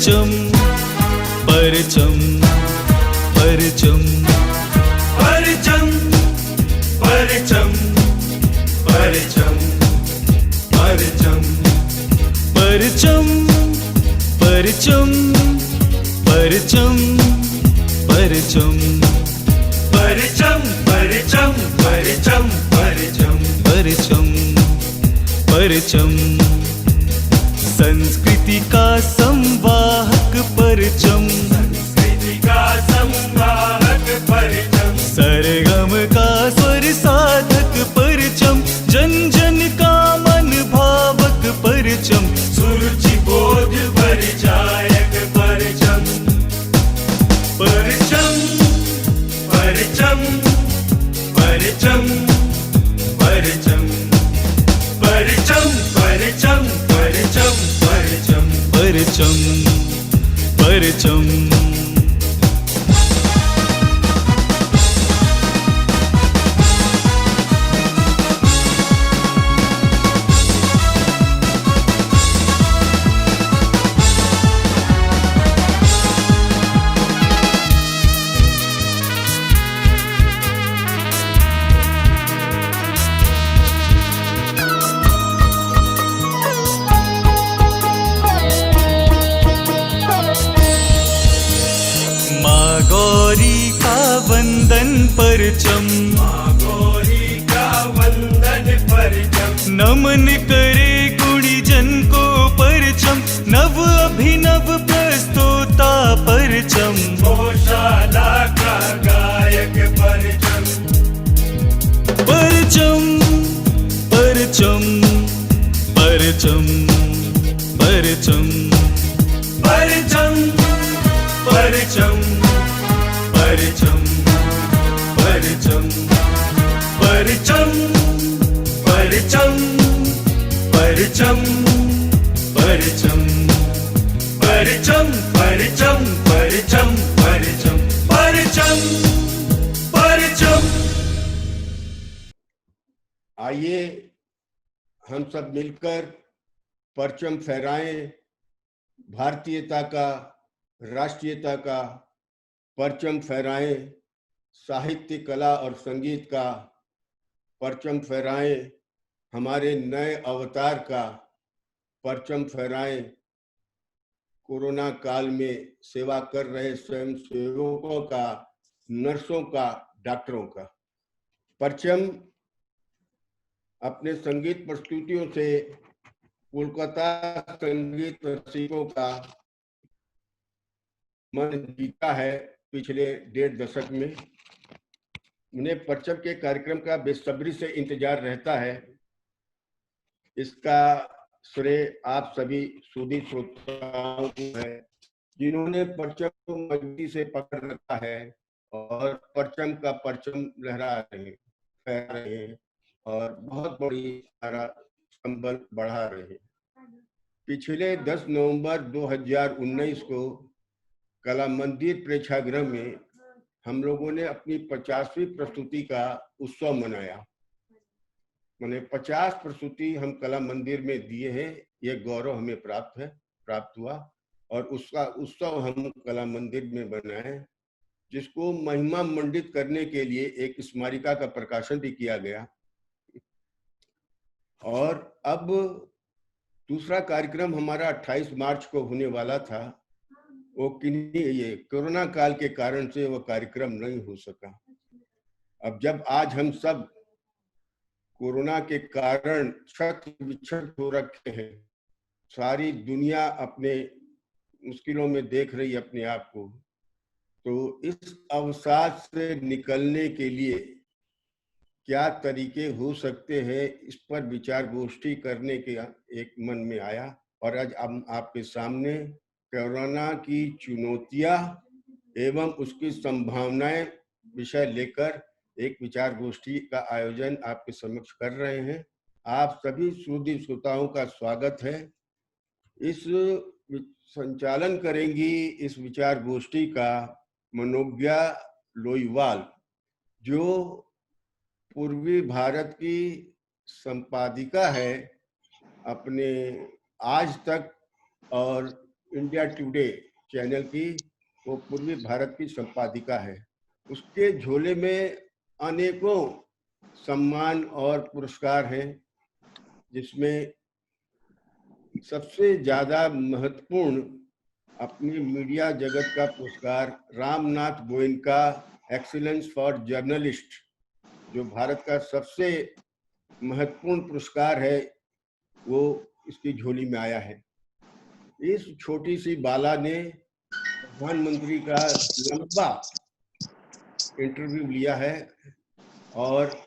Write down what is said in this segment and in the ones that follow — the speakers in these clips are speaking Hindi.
परचम परचम परचम परचम परचम परचम परचम परचम परचम परचम परचम परचम परचम परचम परचम परचम परचम संस्कृति का संवाहक परचम, संस्कृति का संवाहक परचम, सरगम का स्वर साधक परचम, जन जन का मन भावक परचम, सुरुचि बोध परिचायक परचम परचम परचम परचम परचम परचम परचम परचम परचम परचम परचम। परचम माँ गौरी का वंदन परचम, नमन करे गुणीजन को परचम, नव अभिनव प्रस्तोता परचम, गौशाला का गायक परचम परचम परचम परचम परचम परचम परचम परचम परचम परचम परचम परचम परचम परचम परचम परचम परचम परचम परचम। आइए हम सब मिलकर परचम फहराएं, भारतीयता का, राष्ट्रीयता का परचम फहराएं, साहित्य, कला और संगीत का परचम फहराएं, हमारे नए अवतार का परचम फहराएं, कोरोना काल में सेवा कर रहे स्वयं सेवकों का, नर्सों का, डॉक्टरों का परचम। अपने संगीत प्रस्तुतियों से कोलकाता संगीत रसिकों का मन जीता है पिछले 1.5 दशक में। उन्हें परचम के कार्यक्रम का बेसब्री से इंतजार रहता है। इसका श्रेय आप सभी सुधी श्रोताओं को है, जिन्होंने परचम को मजबूती से पकड़ रखा है और परचम का परचम लहरा रहे हैं और बहुत बड़ी सारा संबल बढ़ा रहे हैं। पिछले 10 नवंबर 2019 को कला मंदिर प्रेक्षागृह में हम लोगों ने अपनी 50वीं प्रस्तुति का उत्सव मनाया। मैंने 50 प्रस्तुति हम कला मंदिर में दिए हैं, ये गौरव हमें प्राप्त हुआ और उसका उत्सव हम कला मंदिर में बनाए, जिसको महिमा मंडित करने के लिए एक स्मारिका का प्रकाशन भी किया गया। और अब दूसरा कार्यक्रम हमारा 28 मार्च को होने वाला था, वो ये कोरोना काल के कारण से वो कार्यक्रम नहीं हो सका। अब जब आज हम सब कोरोना के कारण छत विक्षत हो रखे हैं, सारी दुनिया अपने मुश्किलों में देख रही है अपने आप को, तो इस अवसाद से निकलने के लिए क्या तरीके हो सकते हैं, इस पर विचार गोष्ठी करने के एक मन में आया। और आज हम आपके सामने कोरोना की चुनौतियां एवं उसकी संभावनाएं विषय लेकर एक विचार गोष्ठी का आयोजन आपके समक्ष कर रहे हैं। आप सभी सुधी श्रोताओं का स्वागत है। इस संचालन करेंगी इस विचार गोष्ठी का मनोज्ञा लोईवाल, जो पूर्वी भारत की संपादिका है अपने आज तक और इंडिया टुडे चैनल की, वो पूर्वी भारत की संपादिका है। उसके झोले में अनेकों सम्मान और पुरस्कार हैं, जिसमें सबसे ज्यादा महत्वपूर्ण अपनी मीडिया जगत का पुरस्कार Ramnath Goenka excellence for journalist, जो भारत का सबसे महत्वपूर्ण पुरस्कार है, वो इसकी झोली में आया है। इस छोटी सी बाला ने प्रधानमंत्री का लंबा इंटरव्यू लिया है और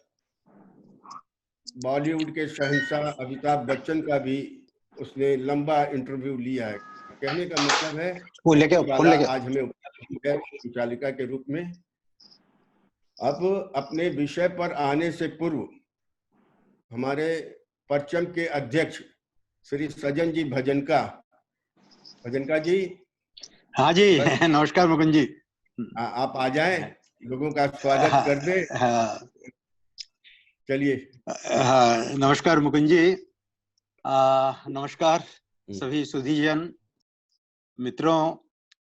बॉलीवुड के शहंशाह अमिताभ बच्चन का भी उसने लंबा इंटरव्यू लिया है। कहने का मतलब है बाला आज हमें उपस्थित है संचालिका के रूप में। अब अपने विषय पर आने से पूर्व हमारे परचम के अध्यक्ष श्री सजन जी भजनका जी। हाँ जी, नमस्कार मुकुंद जी। आप आ जाएं, लोगों का स्वागत कर दें। चलिए। हाँ, नमस्कार मुकुंद जी। नमस्कार सभी सुधीजन मित्रों,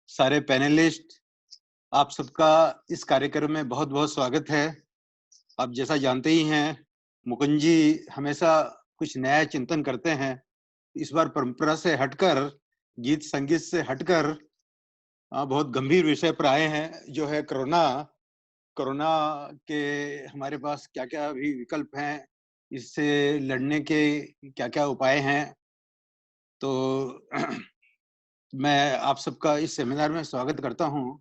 सारे पैनलिस्ट, आप सबका इस कार्यक्रम में बहुत बहुत स्वागत है। आप जैसा जानते ही हैं, मुकुंद जी हमेशा कुछ नया चिंतन करते हैं। इस बार परंपरा से हटकर, गीत संगीत से हटकर बहुत गंभीर विषय पर आए हैं, जो है कोरोना के हमारे पास क्या क्या भी विकल्प हैं, इससे लड़ने के क्या क्या उपाय हैं। तो मैं आप सबका इस सेमिनार में स्वागत करता हूं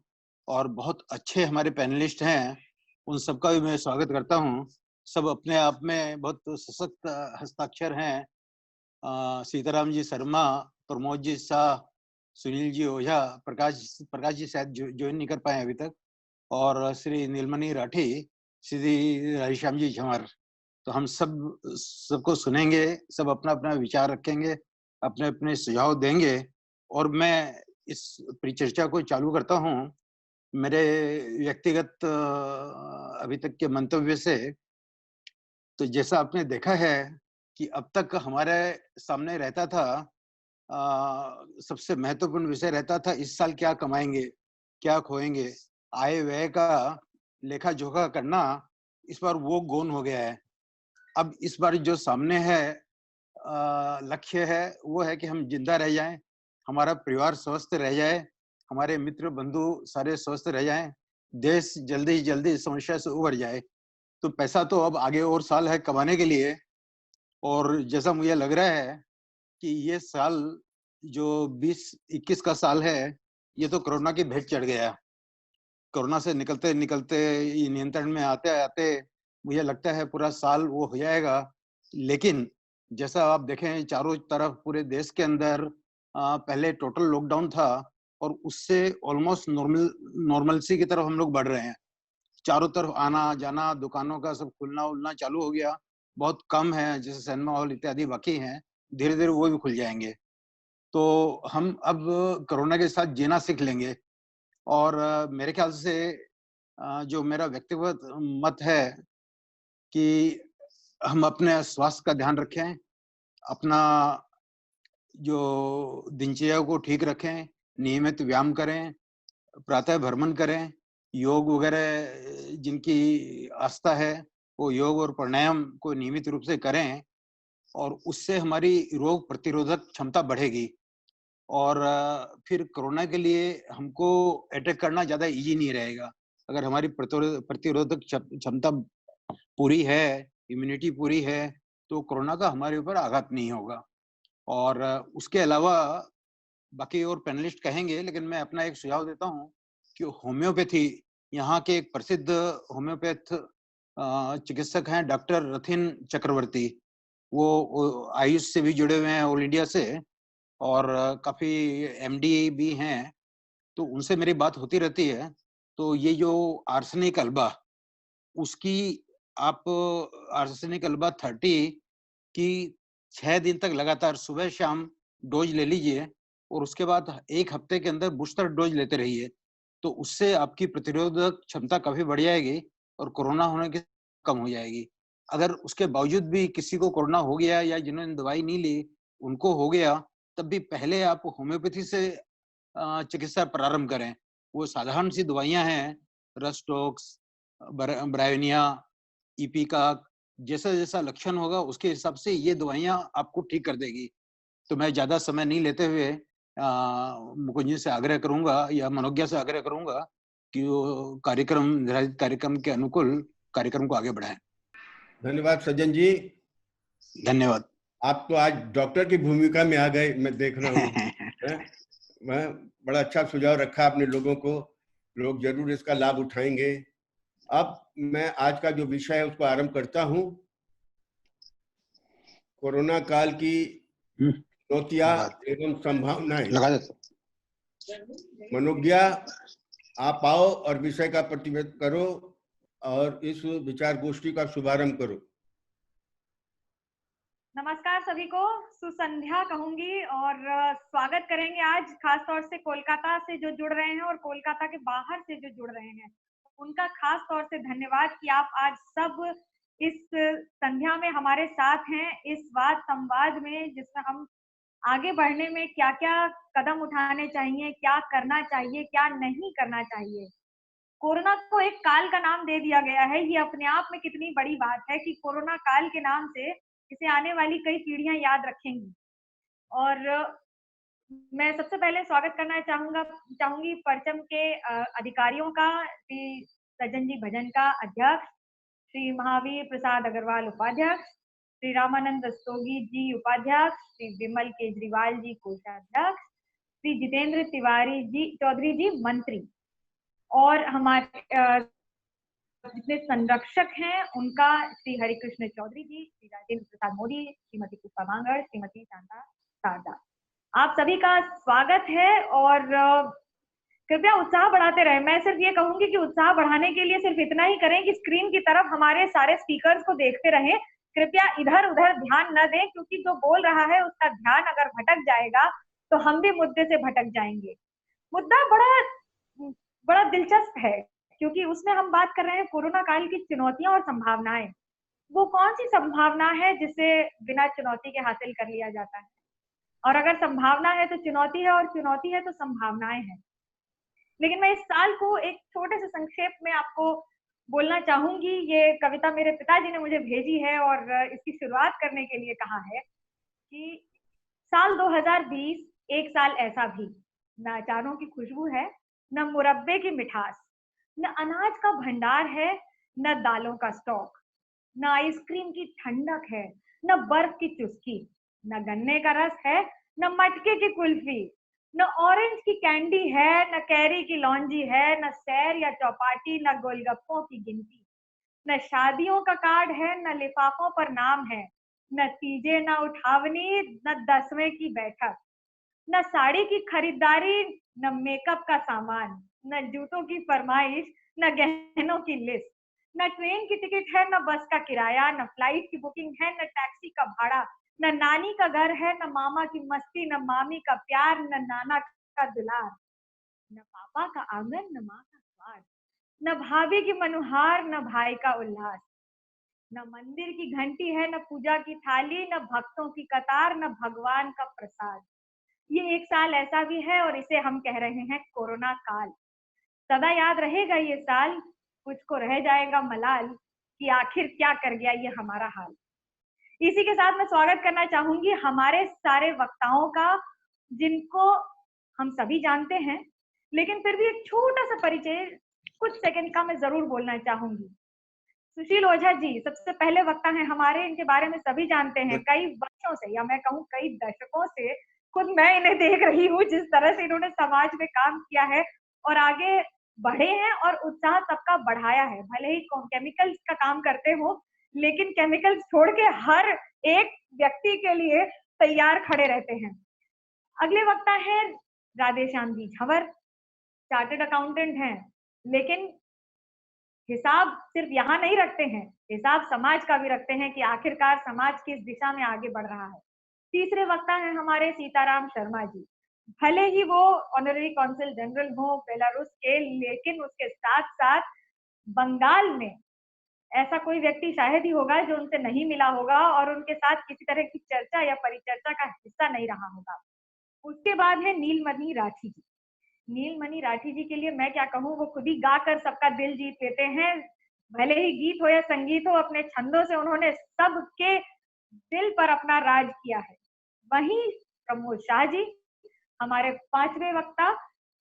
और बहुत अच्छे हमारे पैनलिस्ट हैं, उन सबका भी मैं स्वागत करता हूं। सब अपने आप में बहुत सशक्त हस्ताक्षर हैं। सीताराम जी शर्मा, प्रमोद जी शाह, सुनील जी ओझा, प्रकाश जी शायद ज्वाइन नहीं कर पाए अभी तक, और श्री नीलमणि राठी, श्री राधेश्याम जी झंवर। तो हम सबको सुनेंगे, सब अपना अपना विचार रखेंगे, अपने अपने सुझाव देंगे, और मैं इस परिचर्चा को चालू करता हूँ मेरे व्यक्तिगत अभी तक के मंतव्य से। तो जैसा आपने देखा है कि अब तक हमारे सामने रहता था, सबसे महत्वपूर्ण विषय रहता था इस साल क्या कमाएंगे, क्या खोएंगे, आय व्यय का लेखा जोखा करना। इस बार वो गौन हो गया है। अब इस बार जो सामने है लक्ष्य है, वो है कि हम जिंदा रह जाएं, हमारा परिवार स्वस्थ रह जाए, हमारे मित्र बंधु सारे स्वस्थ रह जाएं, देश जल्दी जल्दी समस्या से उबर जाए। तो पैसा तो अब आगे और साल है कमाने के लिए, और जैसा मुझे लग रहा है कि ये साल जो 2021 का साल है, ये तो कोरोना की भेंट चढ़ गया। कोरोना से निकलते निकलते, नियंत्रण में आते आते मुझे लगता है पूरा साल वो हो जाएगा। लेकिन जैसा आप देखें चारों तरफ पूरे देश के अंदर पहले टोटल लॉकडाउन था, और उससे ऑलमोस्ट नॉर्मलसी की तरफ हम लोग बढ़ रहे हैं। चारों तरफ आना जाना, दुकानों का सब खुलना उलना चालू हो गया। बहुत कम है, जैसे सिनेमा हॉल इत्यादि बाकी हैं, धीरे धीरे वो भी खुल जाएंगे। तो हम अब कोरोना के साथ जीना सीख लेंगे। और मेरे ख्याल से जो मेरा व्यक्तिगत मत है कि हम अपने स्वास्थ्य का ध्यान रखें, अपना जो दिनचर्या को ठीक रखें, नियमित व्यायाम करें, प्रातः भ्रमण करें, योग वगैरह जिनकी आस्था है वो योग और प्राणायाम को नियमित रूप से करें, और उससे हमारी रोग प्रतिरोधक क्षमता बढ़ेगी। और फिर कोरोना के लिए हमको अटैक करना ज्यादा इजी नहीं रहेगा। अगर हमारी प्रतिरोधक क्षमता पूरी है, इम्यूनिटी पूरी है, तो कोरोना का हमारे ऊपर आघात नहीं होगा। और उसके अलावा बाकी और पैनलिस्ट कहेंगे, लेकिन मैं अपना एक सुझाव देता हूँ कि होम्योपैथी, यहाँ के एक प्रसिद्ध होम्योपैथ चिकित्सक हैं डॉक्टर रथिन चक्रवर्ती, वो आयुष से भी जुड़े हुए हैं ऑल इंडिया से, और काफी एमडी भी हैं। तो उनसे मेरी बात होती रहती है। तो ये जो आर्सेनिक अल्बा, उसकी आप आर्सेनिक अल्बा 30 की 6 दिन तक लगातार सुबह शाम डोज ले लीजिए, और उसके बाद 1 हफ्ते के अंदर बूस्टर डोज लेते रहिए। तो उससे आपकी प्रतिरोधक क्षमता काफी बढ़ जाएगी और कोरोना होने की कम हो जाएगी। अगर उसके बावजूद भी किसी को कोरोना हो गया या जिन्होंने दवाई नहीं ली उनको हो गया, तब भी पहले आप होम्योपैथी से चिकित्सा प्रारंभ करें। वो साधारण सी दवाइयां हैं, रस्टोक्स, ब्रायोनिया, ईपी का, जैसा जैसा लक्षण होगा उसके हिसाब से ये दवाइयां आपको ठीक कर देगी। तो मैं ज्यादा समय नहीं लेते हुए मुकुंद जी से आग्रह करूंगा या मनोज्ञा से आग्रह करूंगा कि वो निर्धारित कार्यक्रम के अनुकूल कार्यक्रम को आगे बढ़ाएं। धन्यवाद सज्जन जी। धन्यवाद। आप तो आज डॉक्टर की भूमिका में आ गए, मैं देख रहा हूँ। मैं बड़ा अच्छा सुझाव रखा आपने लोगों को, लोग जरूर इसका लाभ उठाएंगे। अब मैं आज का जो विषय है उसको आरंभ करता हूँ। कोरोना काल की चुनौतियां एवं संभावनाएं। लगा दे। मनोज्ञा, आप आओ और विषय का प्रतिनिधित्व करो और इस विचार गोष्ठी का शुभारंभ करो। नमस्कार सभी को, सुसंध्या कहूंगी और स्वागत करेंगे आज खास तौर से कोलकाता से जो जुड़ रहे हैं और कोलकाता के बाहर से जो जुड़ रहे हैं, उनका खास तौर से धन्यवाद कि आप आज सब इस संध्या में हमारे साथ हैं, इस वाद संवाद में जिसमें हम आगे बढ़ने में क्या क्या कदम उठाने चाहिए, क्या करना चाहिए, क्या नहीं करना चाहिए। कोरोना को एक काल का नाम दे दिया गया है, ये अपने आप में कितनी बड़ी बात है कि कोरोना काल के नाम से इसे आने वाली कई पीढ़ियां याद रखेंगी। और मैं सबसे पहले स्वागत करना चाहूंगी परचम के अधिकारियों का, श्री सज्जन जी भजन का अध्यक्ष, श्री महावीर प्रसाद अग्रवाल उपाध्यक्ष, श्री रामानंद रस्तोगी जी उपाध्यक्ष, श्री विमल केजरीवाल जी कोषाध्यक्ष, श्री जितेंद्र तिवारी चौधरी जी मंत्री, और हमारे जितने संरक्षक हैं उनका श्री हरिकृष्ण चौधरी जी, श्री राजेंद्र प्रसाद मोदी, श्रीमती पुष्पा भांगड़, श्रीमती शांता शारदा, आप सभी का स्वागत है। और कृपया उत्साह बढ़ाते रहें। मैं सिर्फ ये कहूंगी कि उत्साह बढ़ाने के लिए सिर्फ इतना ही करें कि स्क्रीन की तरफ हमारे सारे स्पीकर्स को देखते रहें, कृपया इधर उधर ध्यान न दें, क्योंकि जो बोल रहा है उसका ध्यान अगर भटक जाएगा तो हम भी मुद्दे से भटक जाएंगे। मुद्दा बड़ा दिलचस्प है, क्योंकि उसमें हम बात कर रहे हैं कोरोना काल की चुनौतियां और संभावनाएं। वो कौन सी संभावना है जिसे बिना चुनौती के हासिल कर लिया जाता है, और अगर संभावना है तो चुनौती है, और चुनौती है तो संभावनाएं हैं। लेकिन मैं इस साल को एक छोटे से संक्षेप में आपको बोलना चाहूंगी। ये कविता मेरे पिताजी ने मुझे भेजी है और इसकी शुरुआत करने के लिए कहा है कि साल 2020 एक साल ऐसा भी, न अचारों की खुशबू है, न मुरब्बे की मिठास, न अनाज का भंडार है, न दालों का स्टॉक, न आइसक्रीम की ठंडक है, न बर्फ की चुस्की, न गन्ने का रस है, न मटके की कुल्फी, न ऑरेंज की कैंडी है, न कैरी की लौंजी है, न सैर या चौपाटी, न गोलगप्पों की गिनती, न शादियों का कार्ड है, न लिफाफों पर नाम है, न तीजे, न उठावनी, न 10वें की बैठक, न साड़ी की खरीदारी, न मेकअप का सामान, न जूतों की फरमाइश, न गहनों की लिस्ट, न ट्रेन की टिकट है, न बस का किराया, न फ्लाइट की बुकिंग है, न टैक्सी का भाड़ा, न नानी का घर है, न मामा की मस्ती, न मामी का प्यार, न नाना का दुलार, न पापा का आंगन, न माँ का स्वाद, न भाभी की मनुहार, न भाई का उल्लास, न मंदिर की घंटी है, न पूजा की थाली, न भक्तों की कतार, न भगवान का प्रसाद। ये एक साल ऐसा भी है और इसे हम कह रहे हैं कोरोना काल। सदा याद रहेगा ये साल, कुछ को रह जाएगा मलाल कि आखिर क्या कर गया ये हमारा हाल। इसी के साथ मैं स्वागत करना चाहूंगी हमारे सारे वक्ताओं का, जिनको हम सभी जानते हैं, लेकिन फिर भी एक छोटा सा परिचय कुछ सेकंड का मैं जरूर बोलना चाहूंगी। सुशील ओझा जी सबसे पहले वक्ता हैं हमारे, इनके बारे में सभी जानते हैं। कई वर्षों से, या मैं कहूँ कई दशकों से खुद मैं इन्हें देख रही हूँ, जिस तरह से इन्होंने समाज में काम किया है और आगे बढ़े हैं और उत्साह सबका बढ़ाया है। भले ही केमिकल्स का काम करते हो, लेकिन केमिकल्स छोड़ के हर एक व्यक्ति के लिए तैयार खड़े रहते हैं। अगले वक्ता है राधेश्याम जी झंवर, चार्टर्ड अकाउंटेंट हैं, लेकिन हिसाब सिर्फ यहाँ नहीं रखते हैं, हिसाब समाज का भी रखते हैं कि आखिरकार समाज किस दिशा में आगे बढ़ रहा है। तीसरे वक्ता हैं हमारे सीताराम शर्मा जी, भले ही वो ऑनररी कॉन्सल जनरल हो बेलारूस के, लेकिन उसके साथ साथ बंगाल में ऐसा कोई व्यक्ति शायद ही होगा जो उनसे नहीं मिला होगा और उनके साथ किसी तरह की चर्चा या परिचर्चा का हिस्सा नहीं रहा होगा। उसके बाद है नीलमणि राठी जी, नीलमणि राठी जी के लिए मैं क्या कहूँ, वो खुद ही गाकर सबका दिल जीत लेते हैं। भले ही गीत हो या संगीत हो, अपने छंदों से उन्होंने सबके दिल पर अपना राज किया है। वहीं प्रमोद शाह जी हमारे 5वें वक्ता,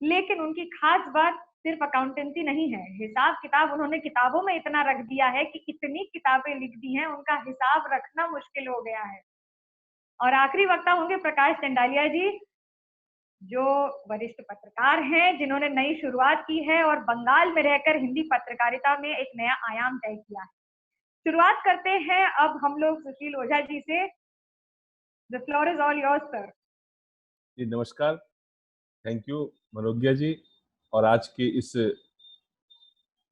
लेकिन उनकी खास बात सिर्फ अकाउंटेंसी नहीं है, हिसाब किताब उन्होंने किताबों में इतना रख दिया है कि इतनी किताबें लिख दी हैं, उनका हिसाब रखना मुश्किल हो गया है। और आखिरी वक्ता होंगे प्रकाश चंडालिया जी, जो वरिष्ठ पत्रकार हैं, जिन्होंने नई शुरुआत की है और बंगाल में रहकर हिंदी पत्रकारिता में एक नया आयाम तय किया है। शुरुआत करते हैं अब हम लोग सुशील ओझा जी से। The floor is all yours sir. जी नमस्कार, थैंक यू मनोज्ञा जी। और आज के इस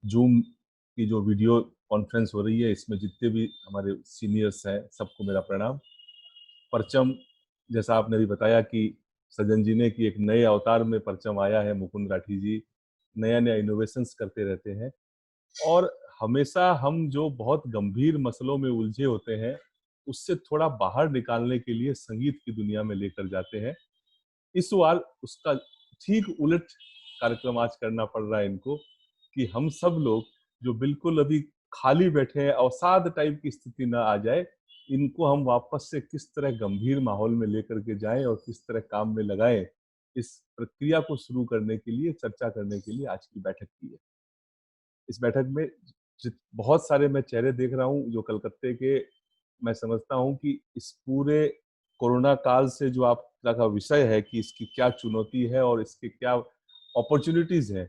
जूम की जो वीडियो कॉन्फ्रेंस हो रही है, इसमें जितने भी हमारे सीनियर्स हैं सबको मेरा प्रणाम। परचम, जैसा आपने भी बताया कि सज्जन जी ने कि एक नए अवतार में परचम आया है, मुकुंद राठी जी नया नया इनोवेशंस करते रहते हैं और हमेशा हम जो बहुत गंभीर मसलों में उलझे होते हैं उससे थोड़ा बाहर निकालने के लिए संगीत की दुनिया में लेकर जाते हैं। इस बार उसका ठीक उलट कार्यक्रम आज करना पड़ रहा है इनको कि हम सब लोग जो बिल्कुल अभी खाली बैठे हैं, अवसाद टाइप की स्थिति ना आ जाए, इनको हम वापस से किस तरह गंभीर माहौल में लेकर के जाएं और किस तरह काम में लगाएं, इस प्रक्रिया को शुरू करने के लिए, चर्चा करने के लिए आज की बैठक की है। इस बैठक में बहुत सारे मैं चेहरे देख रहा हूं जो कलकत्ते के, मैं समझता हूं कि इस पूरे कोरोना काल से जो आपका का विषय है कि इसकी क्या चुनौती है और इसके क्या अपॉर्चुनिटीज हैं,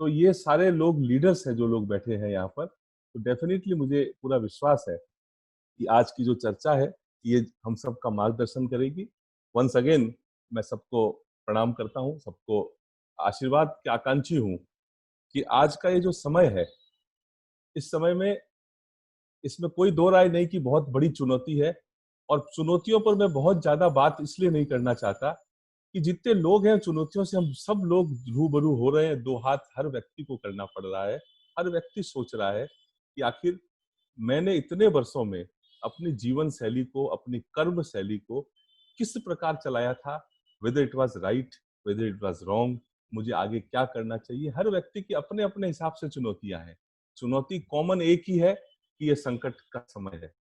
तो ये सारे लोग लीडर्स हैं जो लोग बैठे हैं यहाँ पर। तो डेफिनेटली मुझे पूरा विश्वास है कि आज की जो चर्चा है ये हम सबका मार्गदर्शन करेगी। वंस अगेन मैं सबको प्रणाम करता हूँ, सबको आशीर्वाद के आकांक्षी हूँ कि आज का ये जो समय है, इस समय में इसमें कोई दो राय नहीं कि बहुत बड़ी चुनौती है। और चुनौतियों पर मैं बहुत ज्यादा बात इसलिए नहीं करना चाहता कि जितने लोग हैं चुनौतियों से हम सब लोग रूबरू हो रहे हैं, दो हाथ हर व्यक्ति को करना पड़ रहा है। हर व्यक्ति सोच रहा है कि आखिर मैंने इतने वर्षों में अपनी जीवन शैली को, अपनी कर्म शैली को किस प्रकार चलाया था, whether it was right, whether it was wrong, मुझे आगे क्या करना चाहिए। हर व्यक्ति की अपने अपने हिसाब से चुनौतियां हैं। चुनौती कॉमन एक ही है कि ये संकट का समय है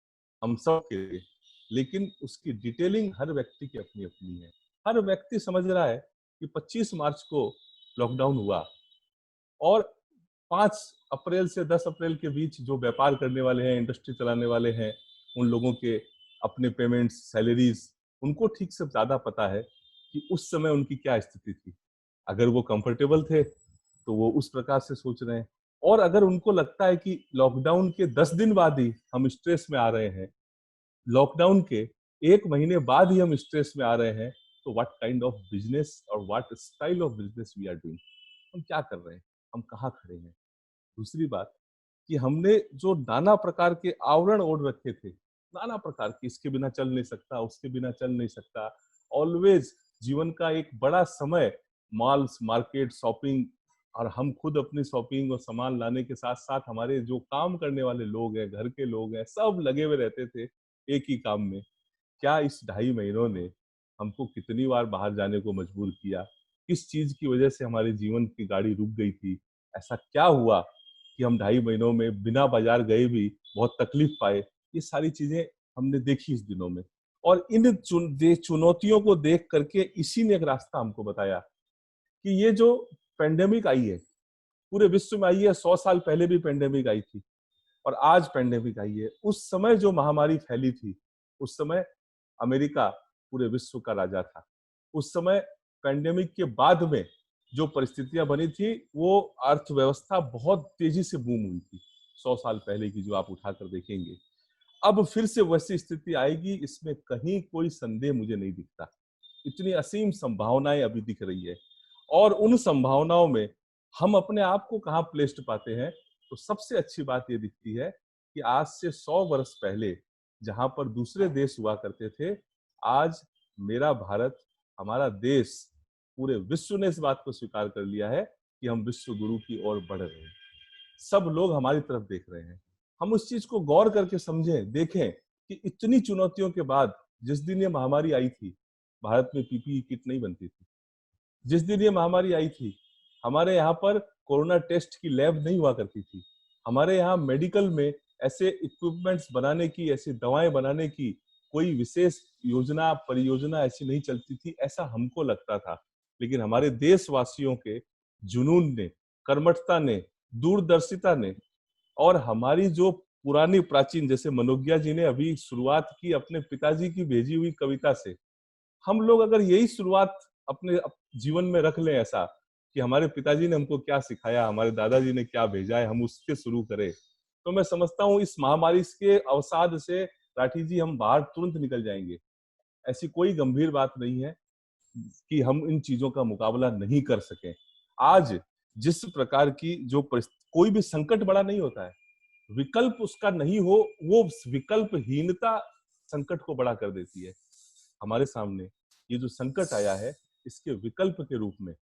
हम सब के लिए, लेकिन उसकी डिटेलिंग हर व्यक्ति की अपनी अपनी है। हर व्यक्ति समझ रहा है कि 25 मार्च को लॉकडाउन हुआ और 5 अप्रैल से 10 अप्रैल के बीच जो व्यापार करने वाले हैं, इंडस्ट्री चलाने वाले हैं, उन लोगों के अपने पेमेंट्स, सैलरीज, उनको ठीक से ज्यादा पता है कि उस समय उनकी क्या स्थिति थी। अगर वो कंफर्टेबल थे तो वो उस प्रकार से सोच रहे हैं, और अगर उनको लगता है कि लॉकडाउन के 10 दिन बाद ही हम स्ट्रेस में आ रहे हैं, लॉकडाउन के 1 महीने बाद ही हम स्ट्रेस में आ रहे हैं, तो व्हाट काइंड ऑफ बिजनेस और what style of business we are doing, हम क्या कर रहे हैं, हम कहाँ खड़े हैं। दूसरी बात कि हमने जो नाना प्रकार के आवरण ओढ़ रखे थे, नाना प्रकार के, इसके बिना चल नहीं सकता, उसके बिना चल नहीं सकता, ऑलवेज जीवन का एक बड़ा समय मॉल्स, मार्केट, शॉपिंग, और हम खुद अपनी शॉपिंग और सामान लाने के साथ साथ हमारे जो काम करने वाले लोग हैं, घर के लोग हैं, सब लगे हुए रहते थे एक ही काम में। क्या इस 2.5 महीनों ने हमको कितनी बार बाहर जाने को मजबूर किया, किस चीज की वजह से हमारे जीवन की गाड़ी रुक गई थी, ऐसा क्या हुआ कि हम 2.5 महीनों में बिना बाजार गए भी बहुत तकलीफ पाए, ये सारी चीजें हमने देखी इस दिनों में। और इन चुनौतियों को देख करके इसी ने एक रास्ता हमको बताया कि ये जो पेंडेमिक आई है, पूरे विश्व में आई है, 100 साल पहले भी पेंडेमिक आई थी और आज पेंडेमिक आई है। उस समय जो महामारी फैली थी, उस समय अमेरिका पूरे विश्व का राजा था। उस समय पेंडेमिक के बाद में जो परिस्थितियां बनी थी, वो अर्थव्यवस्था बहुत तेजी से बूम हुई थी 100 साल पहले की, जो आप उठाकर देखेंगे। अब फिर से वैसी स्थिति आएगी, इसमें कहीं कोई संदेह मुझे नहीं दिखता। इतनी असीम संभावनाएं अभी दिख रही है, और उन संभावनाओं में हम अपने आप को कहाँ प्लेस्ड पाते हैं, तो सबसे अच्छी बात ये दिखती है कि आज से 100 वर्ष पहले जहां पर दूसरे देश हुआ करते थे, आज मेरा भारत, हमारा देश, पूरे विश्व ने इस बात को स्वीकार कर लिया है कि हम विश्व गुरु की ओर बढ़ रहे हैं। सब लोग हमारी तरफ देख रहे हैं। हम उस चीज को गौर करके समझें, देखें कि इतनी चुनौतियों के बाद जिस दिन ये महामारी आई थी, भारत में पीपीई किट नहीं बनती थी, जिस दिन ये महामारी आई थी, हमारे यहाँ पर कोरोना टेस्ट की लैब नहीं हुआ करती थी। हमारे यहाँ मेडिकल में ऐसे इक्विपमेंट्स बनाने की, ऐसी दवाएं बनाने की कोई विशेष योजना, परियोजना ऐसी नहीं चलती थी, ऐसा हमको लगता था। लेकिन हमारे देशवासियों के जुनून ने, कर्मठता ने, दूरदर्शिता ने और हमारी जो पुरानी प्राचीन, जैसे मनोज्ञा जी ने अभी शुरुआत की अपने पिताजी की भेजी हुई कविता से, हम लोग अगर यही शुरुआत अपने जीवन में रख लें, ऐसा कि हमारे पिताजी ने हमको क्या सिखाया, हमारे दादाजी ने क्या भेजा है, हम उससे शुरू करें, तो मैं समझता हूँ इस महामारी के अवसाद से राठी जी हम बाहर तुरंत निकल जाएंगे। ऐसी कोई गंभीर बात नहीं है कि हम इन चीजों का मुकाबला नहीं कर सकें। आज जिस प्रकार की जो कोई भी संकट बड़ा नहीं होता है, विकल्प उसका नहीं हो, वो विकल्पहीनता संकट को बड़ा कर देती है। हमारे सामने ये जो संकट आया है, इसके विकल्प के रूप में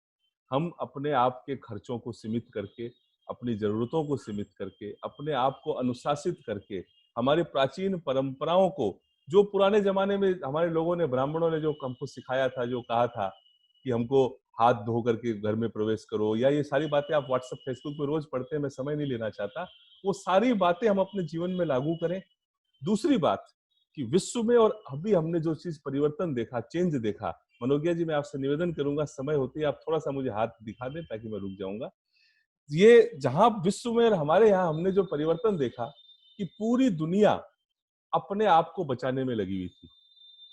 हम अपने आप के खर्चों को सीमित करके, अपनी जरूरतों को सीमित करके, अपने आप को अनुशासित करके, हमारे प्राचीन परंपराओं को, जो पुराने जमाने में हमारे लोगों ने, ब्राह्मणों ने जो हमको सिखाया था, जो कहा था कि हमको हाथ धो करके घर में प्रवेश करो, या ये सारी बातें आप व्हाट्सएप फेसबुक पे रोज पढ़ते हैं, मैं समय नहीं लेना चाहता, वो सारी बातें हम अपने जीवन में लागू करें। दूसरी बात कि विश्व में और अभी हमने जो चीज परिवर्तन देखा, चेंज देखा, मनोज्ञा जी मैं आपसे निवेदन करूंगा, समय होते ही आप थोड़ा सा मुझे हाथ दिखा दें ताकि मैं रुक जाऊंगा। ये जहां विश्व में और हमारे यहाँ हमने जो परिवर्तन देखा कि पूरी दुनिया अपने आप को बचाने में लगी हुई थी।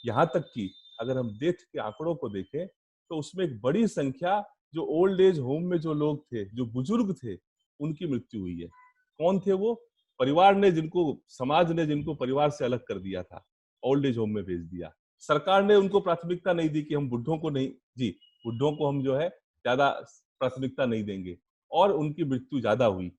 यहाँ तक कि अगर हम डेथ के आंकड़ों को देखें तो उसमें एक बड़ी संख्या जो ओल्ड एज होम में जो लोग थे, जो बुजुर्ग थे, उनकी मृत्यु हुई है। कौन थे वो? परिवार ने जिनको, समाज ने जिनको परिवार से अलग कर दिया था, ओल्ड एज होम में भेज दिया। सरकार ने उनको प्राथमिकता नहीं दी कि हम बुढ़ों को नहीं, जी बुढ़ों को हम जो है ज्यादा प्राथमिकता नहीं देंगे, और उनकी मृत्यु ज्यादा हुई।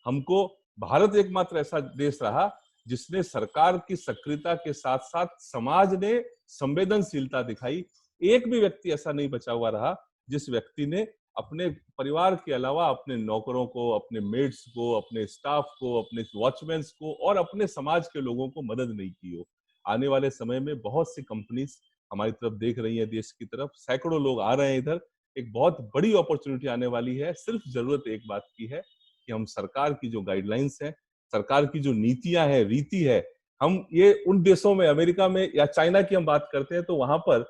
हमको, भारत एकमात्र ऐसा देश रहा जिसने सरकार की सक्रियता के साथ साथ समाज ने संवेदनशीलता दिखाई। एक भी व्यक्ति ऐसा नहीं बचा हुआ रहा जिस व्यक्ति ने अपने परिवार के अलावा अपने नौकरों को, अपने मेड्स को, अपने स्टाफ को, अपने वॉचमैन्स को और अपने समाज के लोगों को मदद नहीं की हो। आने वाले समय में बहुत सी कंपनीज हमारी तरफ देख रही है, देश की तरफ सैकड़ों लोग आ रहे हैं इधर, एक बहुत बड़ी अपॉर्चुनिटी आने वाली है। सिर्फ जरूरत एक बात की है कि हम सरकार की जो गाइडलाइंस है, सरकार की जो नीतियां है, रीति है, हम ये उन देशों में, अमेरिका में या चाइना की हम बात करते हैं तो वहां पर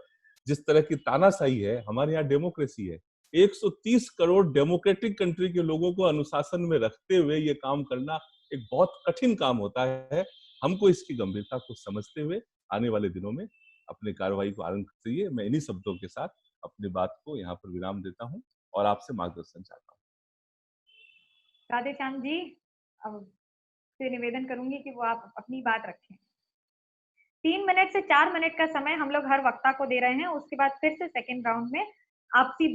जिस तरह की तानाशाही है, हमारे यहाँ डेमोक्रेसी है। 130 करोड़ डेमोक्रेटिक कंट्री के लोगों को अनुशासन में रखते हुए ये काम करना एक बहुत कठिन काम होता है। हमको इसकी गंभीरता को समझते हुए आने वाले दिनों में अपनी कार्रवाई को आरंभ करिए। मैं इन्हीं शब्दों के साथ अपनी बात को यहाँ पर विराम देता हूँ और आपसे मार्गदर्शन चाहता हूँ। राधे श्याम जी, अब से निवेदन करूंगी कि वो आप अपनी बात रखें। 3 मिनट से 4 मिनट का समय हम लोग हर वक्ता को दे रहे हैं। उसके बाद फिर से सेकेंड राउंड में आपसी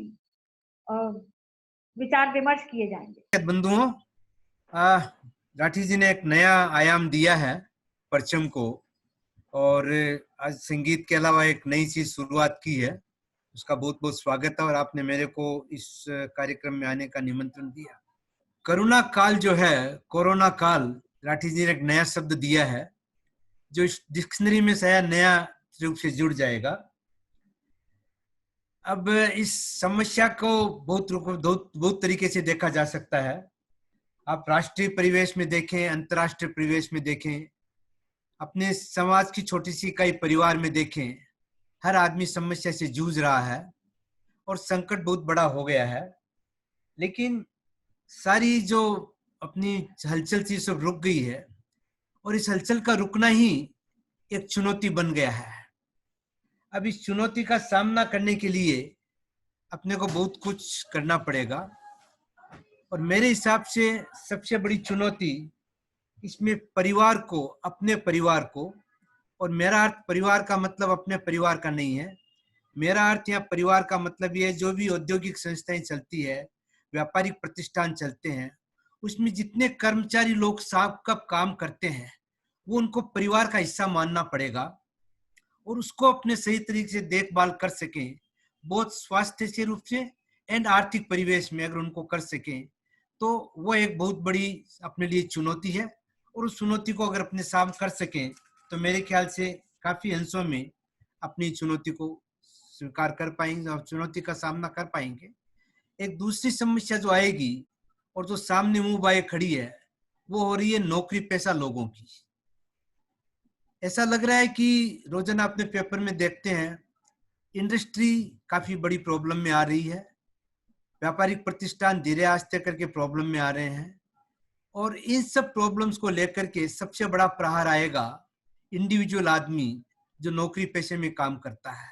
विचार विमर्श किए जाएंगे। बंधुओं, राठी जी ने एक नया आयाम दिया है परचम को, और आज संगीत के अलावा एक नई चीज शुरुआत की है, उसका बहुत बहुत स्वागत है। और आपने मेरे को इस कार्यक्रम में आने का निमंत्रण दिया। करुणा काल जो है, कोरोना काल, राठी जी ने एक नया शब्द दिया है जो डिक्शनरी में शायद नया रूप से जुड़ जाएगा। अब इस समस्या को बहुत तरीके से देखा जा सकता है। आप राष्ट्रीय परिवेश में देखें, अंतर्राष्ट्रीय परिवेश में देखें, अपने समाज की छोटी सी इकाई परिवार में देखें, हर आदमी समस्या से जूझ रहा है और संकट बहुत बड़ा हो गया है। लेकिन सारी जो अपनी हलचल थी सब रुक गई है, और इस हलचल का रुकना ही एक चुनौती बन गया है। अब इस चुनौती का सामना करने के लिए अपने को बहुत कुछ करना पड़ेगा, और मेरे हिसाब से सबसे बड़ी चुनौती इसमें परिवार को, अपने परिवार को, और मेरा अर्थ परिवार का मतलब अपने परिवार का नहीं है। मेरा अर्थ यहाँ परिवार का मतलब ये है जो भी औद्योगिक संस्थाएं चलती है, व्यापारिक प्रतिष्ठान चलते हैं, उसमें जितने कर्मचारी लोग साहब का काम करते हैं वो उनको परिवार का हिस्सा मानना पड़ेगा, और उसको अपने सही तरीके से देखभाल कर सकें, बहुत स्वास्थ्य से रूप से एंड आर्थिक परिवेश में अगर उनको कर सकें तो वो एक बहुत बड़ी अपने लिए चुनौती है। और उस चुनौती को अगर अपने सामने कर सकें तो मेरे ख्याल से काफी अंशों में अपनी चुनौती को स्वीकार कर पाएंगे और चुनौती का सामना कर पाएंगे। एक दूसरी समस्या जो आएगी और जो सामने मुंह बाए खड़ी है, वो हो रही है नौकरी पेशा लोगों की। ऐसा लग रहा है कि रोजाना अपने पेपर में देखते हैं, इंडस्ट्री काफी बड़ी प्रॉब्लम में आ रही है, व्यापारिक प्रतिष्ठान धीरे आस्ते करके प्रॉब्लम में आ रहे हैं, और इन सब प्रॉब्लम्स को लेकर के सबसे बड़ा प्रहार आएगा इंडिविजुअल आदमी जो नौकरी पेशे में काम करता है,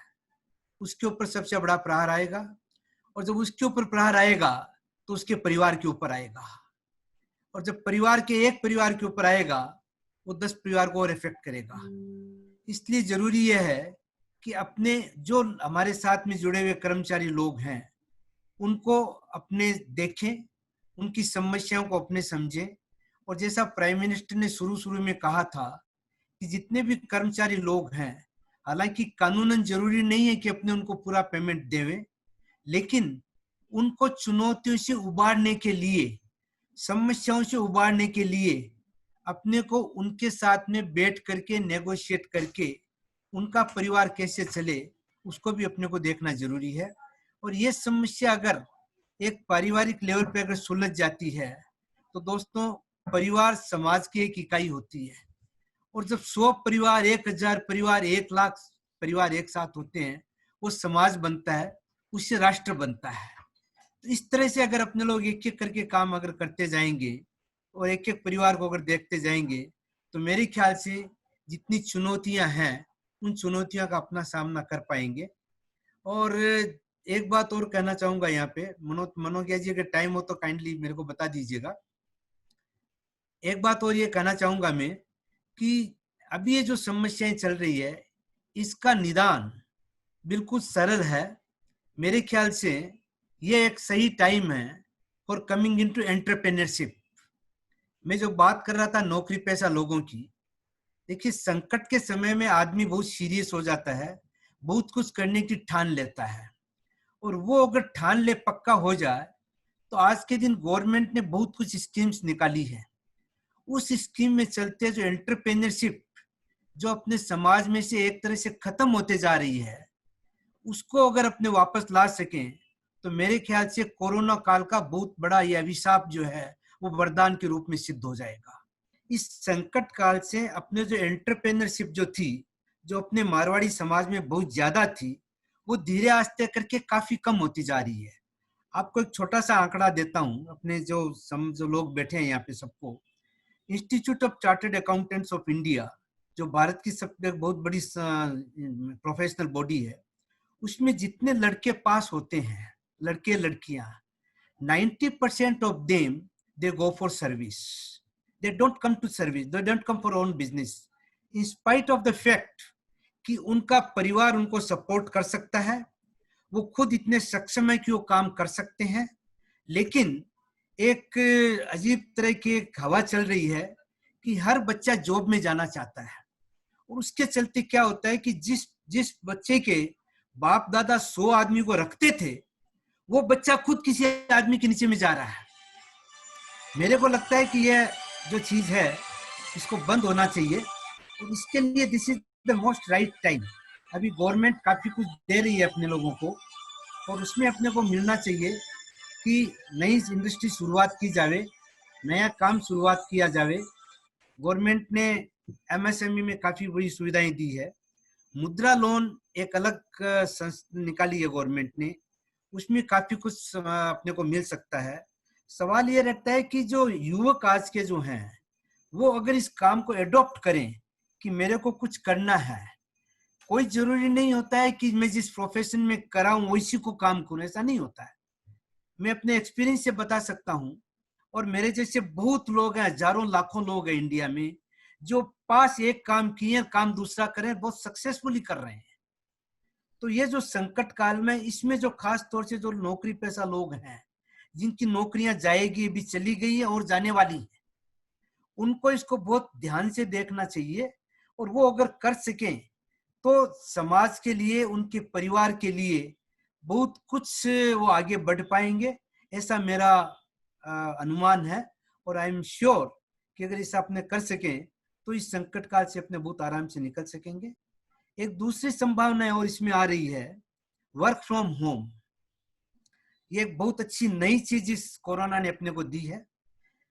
उसके ऊपर सबसे बड़ा प्रहार आएगा। और जब उसके ऊपर प्रहार आएगा तो उसके परिवार के ऊपर आएगा, और जब एक परिवार के ऊपर आएगा, वो 10 परिवार को और इफेक्ट करेगा। इसलिए जरूरी यह है कि अपने जो हमारे साथ में जुड़े हुए कर्मचारी लोग हैं, उनको अपने देखें, उनकी समस्याओं को अपने समझें। और जैसा प्राइम मिनिस्टर ने शुरू में कहा था कि जितने भी कर्मचारी लोग हैं, हालांकि कानूनन जरूरी नहीं है कि अपने उनको पूरा पेमेंट देवें, लेकिन उनको चुनौतियों से उबारने के लिए, समस्याओं से उबारने के लिए अपने को उनके साथ में बैठ करके नेगोशिएट करके उनका परिवार कैसे चले, उसको भी अपने को देखना जरूरी है। और ये समस्या अगर एक पारिवारिक लेवल पे अगर सुलझ जाती है तो दोस्तों, परिवार समाज की एक इकाई होती है। और जब 100 परिवार, 1000 परिवार, 1 लाख परिवार एक साथ होते हैं, वो समाज बनता है, उससे राष्ट्र बनता है। तो इस तरह से अगर अपने लोग एक एक करके काम अगर करते जाएंगे और एक एक परिवार को अगर देखते जाएंगे, तो मेरे ख्याल से जितनी चुनौतियां हैं, उन चुनौतियों का अपना सामना कर पाएंगे। और एक बात और कहना चाहूंगा यहाँ पे, मनोज्ञा जी अगर टाइम हो तो काइंडली मेरे को बता दीजिएगा। एक बात और ये कहना चाहूंगा मैं कि अभी ये जो समस्याएं चल रही है, इसका निदान बिल्कुल सरल है। मेरे ख्याल से ये एक सही टाइम है फॉर कमिंग इनटू एंटरप्रेन्योरशिप। मैं जो बात कर रहा था नौकरी पेशा लोगों की, देखिए संकट के समय में आदमी बहुत सीरियस हो जाता है, बहुत कुछ करने की ठान लेता है, और वो अगर ठान ले पक्का हो जाए तो आज के दिन गवर्नमेंट ने बहुत कुछ स्कीम्स निकाली है। उस स्कीम में चलते जो एंटरप्रेन्योरशिप जो अपने समाज में से एक तरह से खत्म होते जा रही है, उसको अगर अपने वापस ला सकें तो मेरे ख्याल से कोरोना काल का बहुत बड़ा ये अभिशाप जो है वो वरदान के रूप में सिद्ध हो जाएगा। इस संकट काल से अपने जो एंटरप्रेन्योरशिप जो थी, जो अपने मारवाड़ी समाज में बहुत ज्यादा थी, वो धीरे आस्ते करके काफी कम होती जा रही है। आपको एक छोटा सा आंकड़ा देता हूं, अपने जो लोग बैठे हैं यहाँ पे सबको। Institute of chartered accountants of India, जो भारत की सबसे बहुत बड़ी प्रोफेशनल बॉडी है, उसमें जितने लड़के पास होते हैं, लड़के लड़कियां, 90% of them they go for service, they don't come to service, they don't come for own business, in spite of the fact कि उनका परिवार उनको सपोर्ट कर सकता है, वो खुद इतने सक्षम है कि वो काम कर सकते हैं। लेकिन एक अजीब तरह की एक हवा चल रही है कि हर बच्चा जॉब में जाना चाहता है, और उसके चलते क्या होता है कि जिस बच्चे के बाप दादा 100 आदमी को रखते थे, वो बच्चा खुद किसी आदमी के नीचे में जा रहा है। मेरे को लगता है कि यह जो चीज है इसको बंद होना चाहिए, और इसके लिए this is the most right time. अभी गवर्नमेंट काफी कुछ दे रही है अपने लोगों को, और उसमें अपने को मिलना चाहिए कि नई इंडस्ट्री शुरुआत की जावे, नया काम शुरुआत किया जावे। गवर्नमेंट ने एमएसएमई में काफी बड़ी सुविधाएं दी है। मुद्रा लोन एक अलग निकाली है गवर्नमेंट ने, उसमें काफी कुछ अपने को मिल सकता है। सवाल ये रहता है कि जो युवक आज के जो हैं, वो अगर इस काम को एडॉप्ट करें कि मेरे को कुछ करना है, कोई जरूरी नहीं होता है कि मैं जिस प्रोफेशन में करा हूं वैसी को काम करूं, ऐसा नहीं होता है। मैं अपने एक्सपीरियंस से बता सकता हूं, और मेरे जैसे बहुत लोग हैं, हजारों लाखों लोग हैं इंडिया में, जो पास एक काम किए, काम दूसरा करें, बहुत सक्सेसफुली कर रहे हैं। तो ये जो संकट काल में, इसमें जो खास तौर से जो नौकरी पेशा लोग हैं, जिनकी नौकरियां जाएगी, अभी चली गई है और जाने वाली है, उनको इसको बहुत ध्यान से देखना चाहिए। और वो अगर कर सकें तो समाज के लिए, उनके परिवार के लिए बहुत कुछ वो आगे बढ़ पाएंगे, ऐसा मेरा अनुमान है। और आई एम श्योर कि अगर इसे अपने कर सकें तो इस संकट काल से अपने बहुत आराम से निकल सकेंगे। एक दूसरी संभावना और इसमें आ रही है, वर्क फ्रॉम होम, ये एक बहुत अच्छी नई चीज इस कोरोना ने अपने को दी है।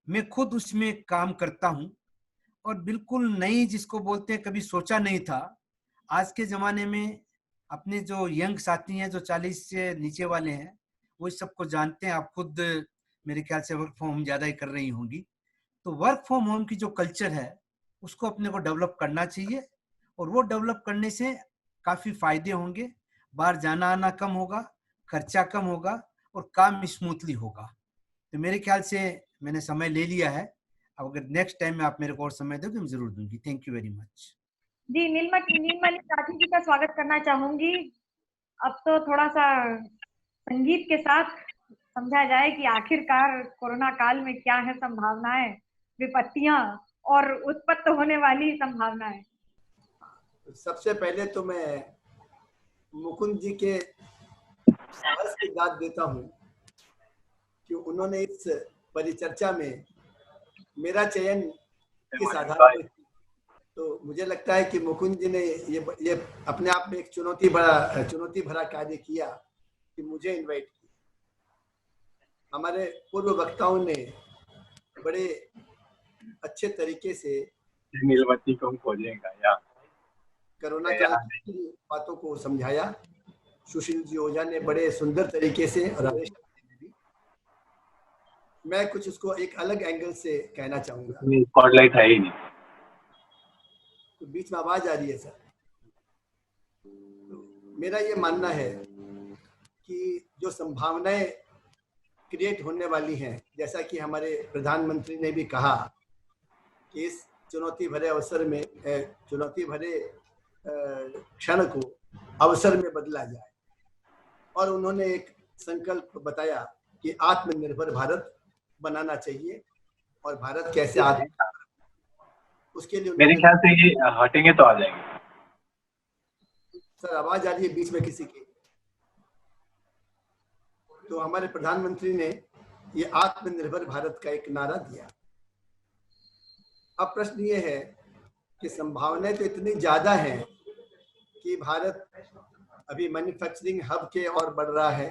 मैं खुद उसमें काम करता हूं और बिल्कुल नई, जिसको बोलते हैं कभी सोचा नहीं था। आज के जमाने में अपने जो यंग साथी हैं, जो 40 से नीचे वाले हैं, वो इस सबको जानते हैं। आप खुद मेरे ख्याल से वर्क फ्रॉम होम ज्यादा ही कर रही होंगी। तो वर्क फ्रॉम होम की जो कल्चर है उसको अपने को डेवलप करना चाहिए, और वो डेवलप करने से काफी फायदे होंगे। बाहर जाना आना कम होगा, खर्चा कम होगा और काम स्मूथली होगा। तो मेरे ख्याल से मैंने समय ले लिया है। अब अगर नेक्स्ट टाइम में आप मेरे को और समय दो तो मैं जरूर दूंगी। Thank you very much. जी, नीलमणि राठी जी का स्वागत करना चाहूंगी। अब तो थोड़ा सा संगीत के साथ समझा जाए कि आखिरकार कोरोना काल में क्या है संभावनाएं, विपत्तियां और उत्पन्न होने वाली संभावनाएं। सबसे पहले तो मैं मुकुंद जी के साहस की दाद देता हूं कि उन्होंने इस परिचर्चा में मेरा चयन किस आधार पर। तो मुझे लगता है कि मुकुंद जी ने ये अपने आप में एक चुनौती भरा कार्य किया कि मुझे इनवाइट किया। हमारे पूर्व वक्ताओं ने बड़े अच्छे तरीके से नीलमती को हम खोजेंगे या कोरोना काल की बातों को समझाया। सुशील जी ओझा ने बड़े सुंदर तरीके से, और मैं कुछ उसको एक अलग एंगल से कहना चाहूंगा। स्पॉटलाइट है ही नहीं, तो बीच में आवाज आ रही है सर। तो मेरा ये मानना है कि जो संभावनाएं क्रिएट होने वाली हैं, जैसा कि हमारे प्रधानमंत्री ने भी कहा कि इस चुनौती भरे अवसर में, चुनौती भरे क्षण को अवसर में बदला जाए, और उन्होंने एक संकल्प बताया कि आत्मनिर्भर भारत बनाना चाहिए। और भारत कैसे उसके लिए मेरे ख्याल से ये हटेंगे तो आ जाएंगे। सर आवाज आ रही है बीच में किसी की। तो हमारे प्रधानमंत्री ने ये आत्मनिर्भर भारत का एक नारा दिया। अब प्रश्न ये है कि संभावनाएं तो इतनी ज्यादा हैं कि भारत अभी मैन्युफैक्चरिंग हब के और बढ़ रहा है।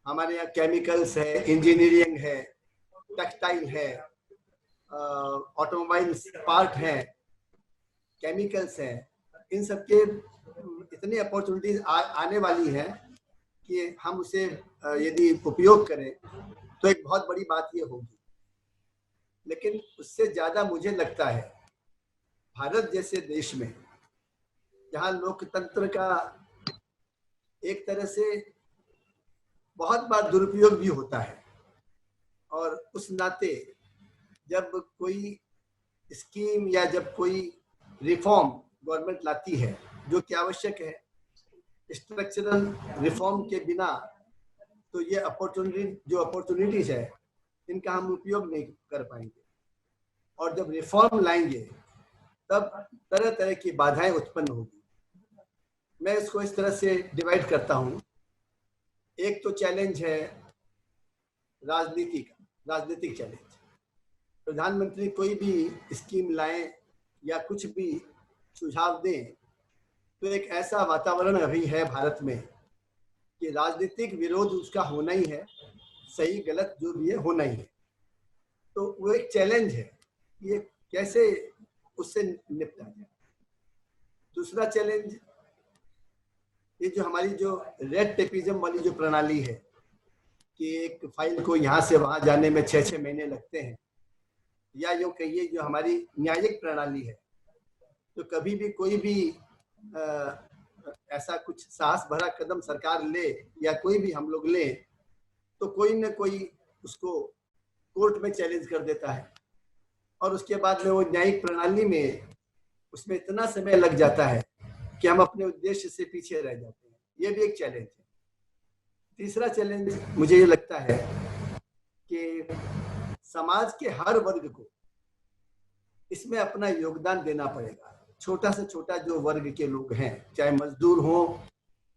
हमारे यहाँ केमिकल्स है, इंजीनियरिंग है, टेक्सटाइल है, ऑटोमोबाइल्स पार्ट है, केमिकल्स है। इन सब के इतनी अपॉर्चुनिटीज आने वाली हैं कि हम उसे यदि उपयोग करें तो एक बहुत बड़ी बात ये होगी। लेकिन उससे ज्यादा मुझे लगता है भारत जैसे देश में, जहाँ लोकतंत्र का एक तरह से बहुत बार दुरुपयोग भी होता है, और उस नाते जब कोई स्कीम या जब कोई रिफॉर्म गवर्नमेंट लाती है जो कि आवश्यक है, स्ट्रक्चरल रिफॉर्म के बिना तो ये अपॉर्चुनिटीज है इनका हम उपयोग नहीं कर पाएंगे। और जब रिफॉर्म लाएंगे तब तरह तरह की बाधाएं उत्पन्न होगी। मैं इसको इस तरह से डिवाइड करता हूं। एक तो चैलेंज है राजनीतिक चैलेंज। प्रधानमंत्री कोई भी स्कीम लाएं या कुछ भी सुझाव दें तो एक ऐसा वातावरण अभी है भारत में कि राजनीतिक विरोध उसका होना ही है, सही गलत जो भी है होना ही है। तो वो एक चैलेंज है, ये कैसे उससे निपटा जाए। दूसरा चैलेंज ये जो हमारी जो रेड टेपिज्म वाली जो प्रणाली है कि एक फाइल को यहाँ से वहाँ जाने में 6-6 महीने लगते हैं, या यूँ कहिए जो हमारी न्यायिक प्रणाली है, तो कभी भी कोई भी ऐसा कुछ साहस भरा कदम सरकार ले या कोई भी हम लोग ले तो कोई न कोई उसको कोर्ट में चैलेंज कर देता है, और उसके बाद में वो न्यायिक प्रणाली में उसमें इतना समय लग जाता है कि हम अपने उद्देश्य से पीछे रह जाते हैं। ये भी एक चैलेंज है। तीसरा चैलेंज मुझे ये लगता है कि समाज के हर वर्ग को इसमें अपना योगदान देना पड़ेगा। छोटा से छोटा जो वर्ग के लोग हैं, चाहे मजदूर हो,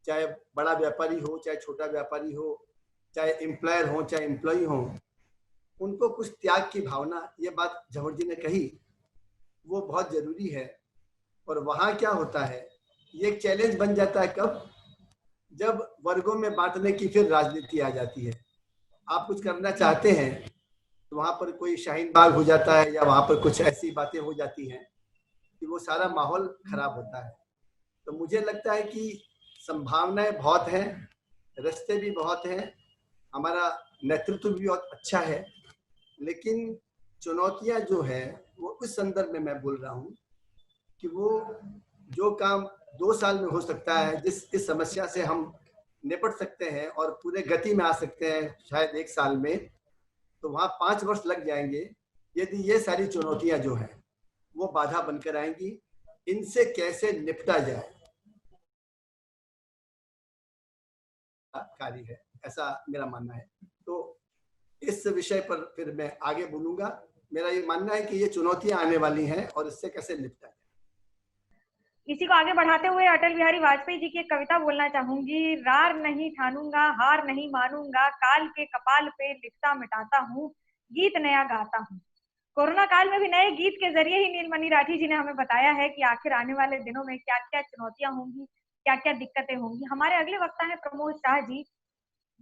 चाहे बड़ा व्यापारी हो, चाहे छोटा व्यापारी हो, चाहे एम्प्लॉयर हो, चाहे एम्प्लॉय हो, उनको कुछ त्याग की भावना, ये बात जौहर जी ने कही, वो बहुत जरूरी है। और वहाँ क्या होता है, ये एक चैलेंज बन जाता है कब, जब वर्गों में बांटने की फिर राजनीति आ जाती है। आप कुछ करना चाहते हैं तो वहां पर कोई शाहीन बाग हो जाता है या वहां पर कुछ ऐसी बातें हो जाती हैं कि वो सारा माहौल खराब होता है। तो मुझे लगता है कि संभावनाएं बहुत हैं, रास्ते भी बहुत हैं, हमारा नेतृत्व भी बहुत अच्छा है, लेकिन चुनौतियां जो है वो उस संदर्भ में मैं बोल रहा हूँ कि वो जो काम 2 साल में हो सकता है, जिस इस समस्या से हम निपट सकते हैं और पूरे गति में आ सकते हैं शायद 1 साल में, तो वहाँ 5 वर्ष लग जाएंगे यदि ये सारी चुनौतियां जो है वो बाधा बनकर आएंगी। इनसे कैसे निपटा जाए कार्य है, ऐसा मेरा मानना है। तो इस विषय पर फिर मैं आगे बोलूंगा। मेरा ये मानना है कि ये चुनौतियां आने वाली हैं और इससे कैसे निपटा जाए। इसी को आगे बढ़ाते हुए अटल बिहारी वाजपेयी जी की एक कविता बोलना चाहूंगी। रार नहीं ठानूंगा, हार नहीं मानूंगा, काल के कपाल पे लिखता मिटाता हूँ, गीत नया गाता हूँ। कोरोना काल में भी नए गीत के जरिए ही नीलमणि राठी जी ने हमें बताया है कि आखिर आने वाले दिनों में क्या क्या चुनौतियां होंगी, क्या क्या दिक्कतें होंगी। हमारे अगले वक्ता है प्रमोद शाह जी,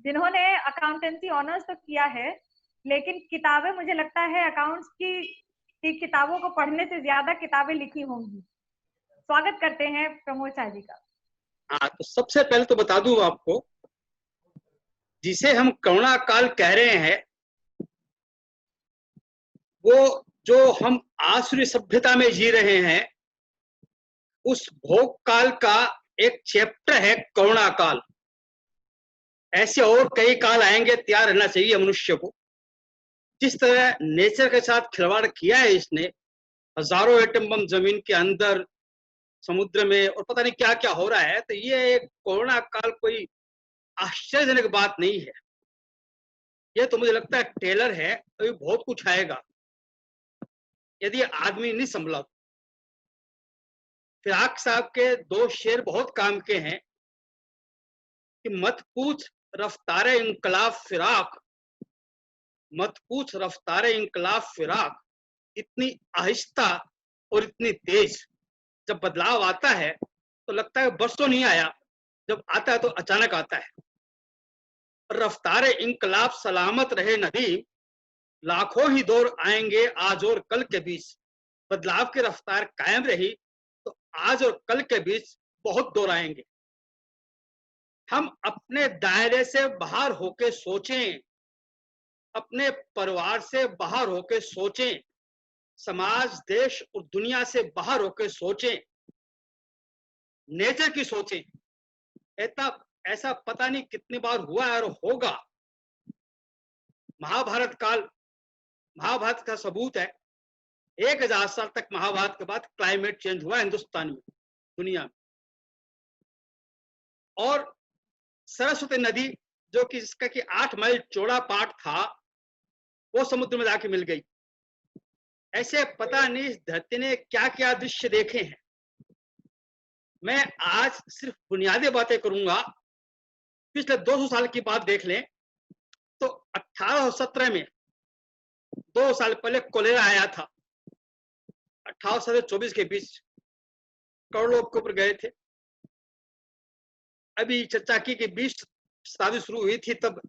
जिन्होंने अकाउंटेंसी ऑनर्स तो किया है, लेकिन किताबें मुझे लगता है अकाउंट्स की किताबों को पढ़ने से ज्यादा किताबें लिखी होंगी। स्वागत करते हैं प्रमोद शाह जी का। हाँ, तो सबसे पहले तो बता दूं आपको, जिसे हम कोरोना काल कह रहे हैं, वो जो हम आसुरी सभ्यता में जी रहे हैं, उस भोग काल का एक चैप्टर है कोरोना काल। ऐसे और कई काल आएंगे, तैयार रहना चाहिए मनुष्य को। जिस तरह नेचर के साथ खिलवाड़ किया है इसने, हजारों एटम बम जमीन के अंदर, समुद्र में, और पता नहीं क्या क्या हो रहा है, तो ये एक कोरोना काल कोई आश्चर्यजनक बात नहीं है। ये तो मुझे लगता है टेलर है, अभी बहुत कुछ आएगा यदि आदमी नहीं संभला। फिराक साहब के 2 शेर बहुत काम के हैं कि मत पूछ रफ्तारे इंकलाब फिराक, मत पूछ रफ्तारे इंकलाब फिराक, इतनी आहिस्ता और इतनी तेज। जब बदलाव आता है तो लगता है बरसों नहीं आया, जब आता है तो अचानक आता है। रफ्तारे इंकलाब सलामत रहे नदी, लाखों ही दौर आएंगे आज और कल के बीच। बदलाव की रफ्तार कायम रही तो आज और कल के बीच बहुत दौर आएंगे। हम अपने दायरे से बाहर होके सोचें, अपने परिवार से बाहर होके सोचें, समाज, देश और दुनिया से बाहर होके सोचें, नेचर की सोचें। ऐसा पता नहीं कितनी बार हुआ है और होगा। महाभारत काल, महाभारत का सबूत है, 1000 साल तक महाभारत के बाद क्लाइमेट चेंज हुआ हिंदुस्तान में, दुनिया में। और सरस्वती नदी, जो कि जिसका कि 8 माइल चौड़ा पाट था, वो समुद्र में जाके मिल गई। ऐसे पता नहीं इस धरती ने क्या क्या दृश्य देखे हैं। मैं आज सिर्फ बुनियादी बातें करूंगा। पिछले 200 साल की बात देख लें तो 1817 में, 2 साल पहले कोलेरा आया था। 18 से 24 के बीच करोड़ लोग के ऊपर गए थे। अभी चर्चा की कि 20 शताब्दी शुरू हुई थी, तब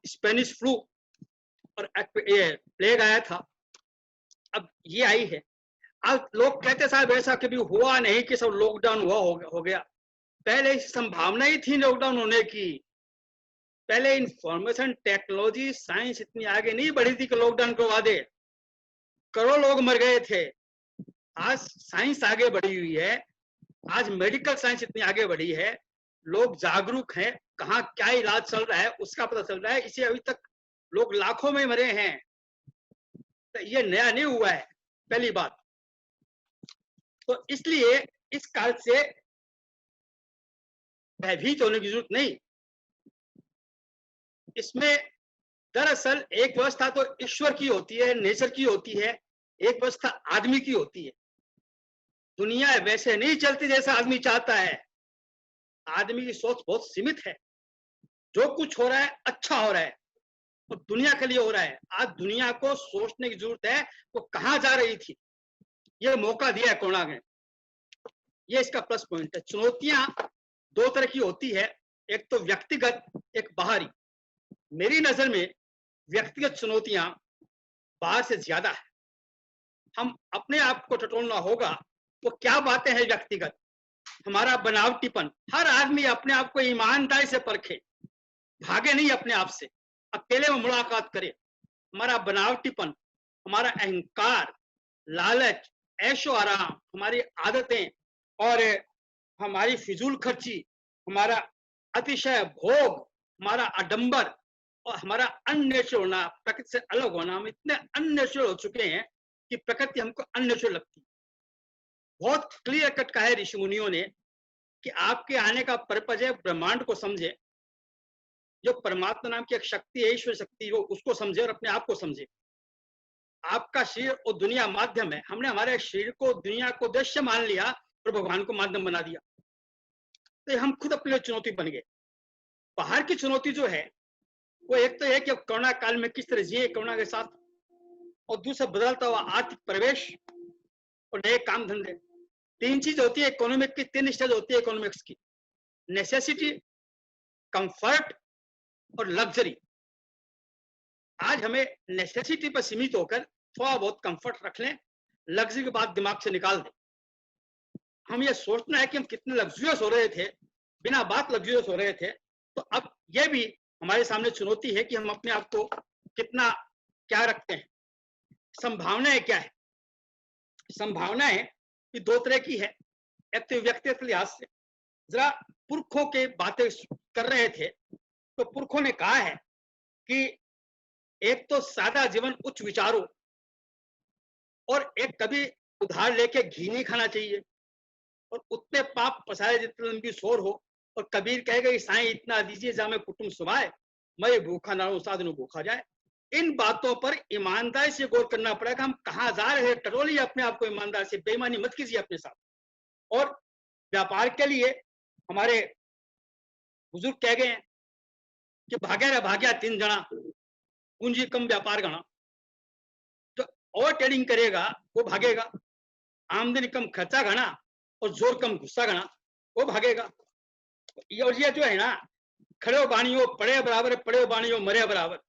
स्पेनिश फ्लू और प्लेग आया था। अब ये आई है। आज लोग कहते साहब ऐसा कभी हुआ नहीं कि सब लॉकडाउन हुआ हो गया। पहले इस संभावना ही थी लॉकडाउन होने की। पहले इंफॉर्मेशन टेक्नोलॉजी साइंस इतनी आगे नहीं बढ़ी थी कि लॉकडाउन करवा दे। करोड़ लोग मर गए थे। आज साइंस आगे बढ़ी हुई है, आज मेडिकल साइंस इतनी आगे बढ़ी है, लोग जागरूक हैं, कहाँ क्या इलाज चल रहा है उसका पता चल रहा है। इसे अभी तक लोग लाखों में मरे हैं, तो ये नया नहीं हुआ है, पहली बात। तो इसलिए इस काल से भयभीत होने की जरूरत नहीं। इसमें दरअसल एक व्यवस्था तो ईश्वर की होती है, नेचर की होती है, एक व्यवस्था आदमी की होती है। दुनिया वैसे नहीं चलती जैसा आदमी चाहता है। आदमी की सोच बहुत सीमित है। जो कुछ हो रहा है अच्छा हो रहा है और दुनिया के लिए हो रहा है। आज दुनिया को सोचने की जरूरत है वो कहाँ जा रही थी। ये मौका दिया है कोरोना ने, ये इसका प्लस पॉइंट है। चुनौतियां दो तरह की होती है, एक तो व्यक्तिगत, एक बाहरी। मेरी नजर में व्यक्तिगत चुनौतियां बाहर से ज्यादा है। हम अपने आप को टटोलना होगा। वो क्या बातें हैं व्यक्तिगत? हमारा बनावटीपन। हर आदमी अपने आप को ईमानदारी से परखे, भागे नहीं अपने आप से, अकेले में मुलाकात करे। हमारा बनावटीपन, हमारा अहंकार, लालच, ऐशो आराम, हमारी आदतें और हमारी फिजूल खर्ची, हमारा अतिशय भोग, हमारा आडंबर और हमारा अननेचुरल होना, प्रकृति से अलग होना। हम इतने अननेचुरल हो चुके हैं कि प्रकृति हमको अननेचुरल लगती है। बहुत क्लियर कट कहा है ऋषि मुनियों ने कि आपके आने का पर्पज है ब्रह्मांड को समझे, जो परमात्मा नाम की एक शक्ति है, ईश्वर शक्ति, वो उसको समझे और अपने आप को समझे। आपका शरीर और दुनिया माध्यम है। हमने हमारे शरीर को, दुनिया को दृश्य मान लिया और भगवान को माध्यम बना दिया, तो हम खुद अपने लिए चुनौती बन गए। बाहर की चुनौती जो है वो एक तो है कि अब कोरोना काल में किस तरह जिए कोरोना के साथ, और दूसरा बदलता हुआ आर्थिक प्रवेश और नए काम धंधे। तीन चीज होती है इकोनॉमिक की, तीन स्टेज होती है इकोनॉमिक्स की: नेसेसिटी, कंफर्ट और लग्जरी। आज हमें नेसेसिटी पर सीमित होकर थोड़ा बहुत कंफर्ट रख लें, लग्जरी की बात दिमाग से निकाल दें। हम ये सोचना है कि हम कितने लग्जरियस हो रहे थे, बिना बात लग्जरियस हो रहे थे। तो अब ये भी हमारे सामने चुनौती है कि हम अपने आप को कितना क्या रखते हैं। संभावनाएं क्या है? संभावनाएं भी दो तरह की है। एक तो व्यक्तिगत लिहाज से, जरा पुरखों के बातें कर रहे थे तो पुरखों ने कहा है कि एक तो सादा जीवन उच्च विचारों, और एक कभी उधार लेके घी नहीं खाना चाहिए, और उतने पाप पसारे जितने लंबी शोर हो। और कबीर कहेगा कि साईं इतना दीजिए जा मैं कुटुंब सुभाए, मैं भूखा ना रहूं साधनु भूखा जाए। इन बातों पर ईमानदारी से गौर करना पड़ेगा। हम कहाँ जा रहे हैं? टटोलिए अपने आप को ईमानदारी से, बेईमानी मत कीजिए अपने साथ। और व्यापार के लिए हमारे बुजुर्ग कह गए हैं कि भाग्या रे भाग्या तीन जना, पूंजी कम व्यापार गणा। जो ओवर ट्रेडिंग करेगा वो भागेगा, आमदनी कम खर्चा गणा और जोर कम गुस्सा गणा, वो भागेगा। और ये जो है ना, खड़े बाणियों पड़े बराबर, पड़े बाणियों मरे बराबर,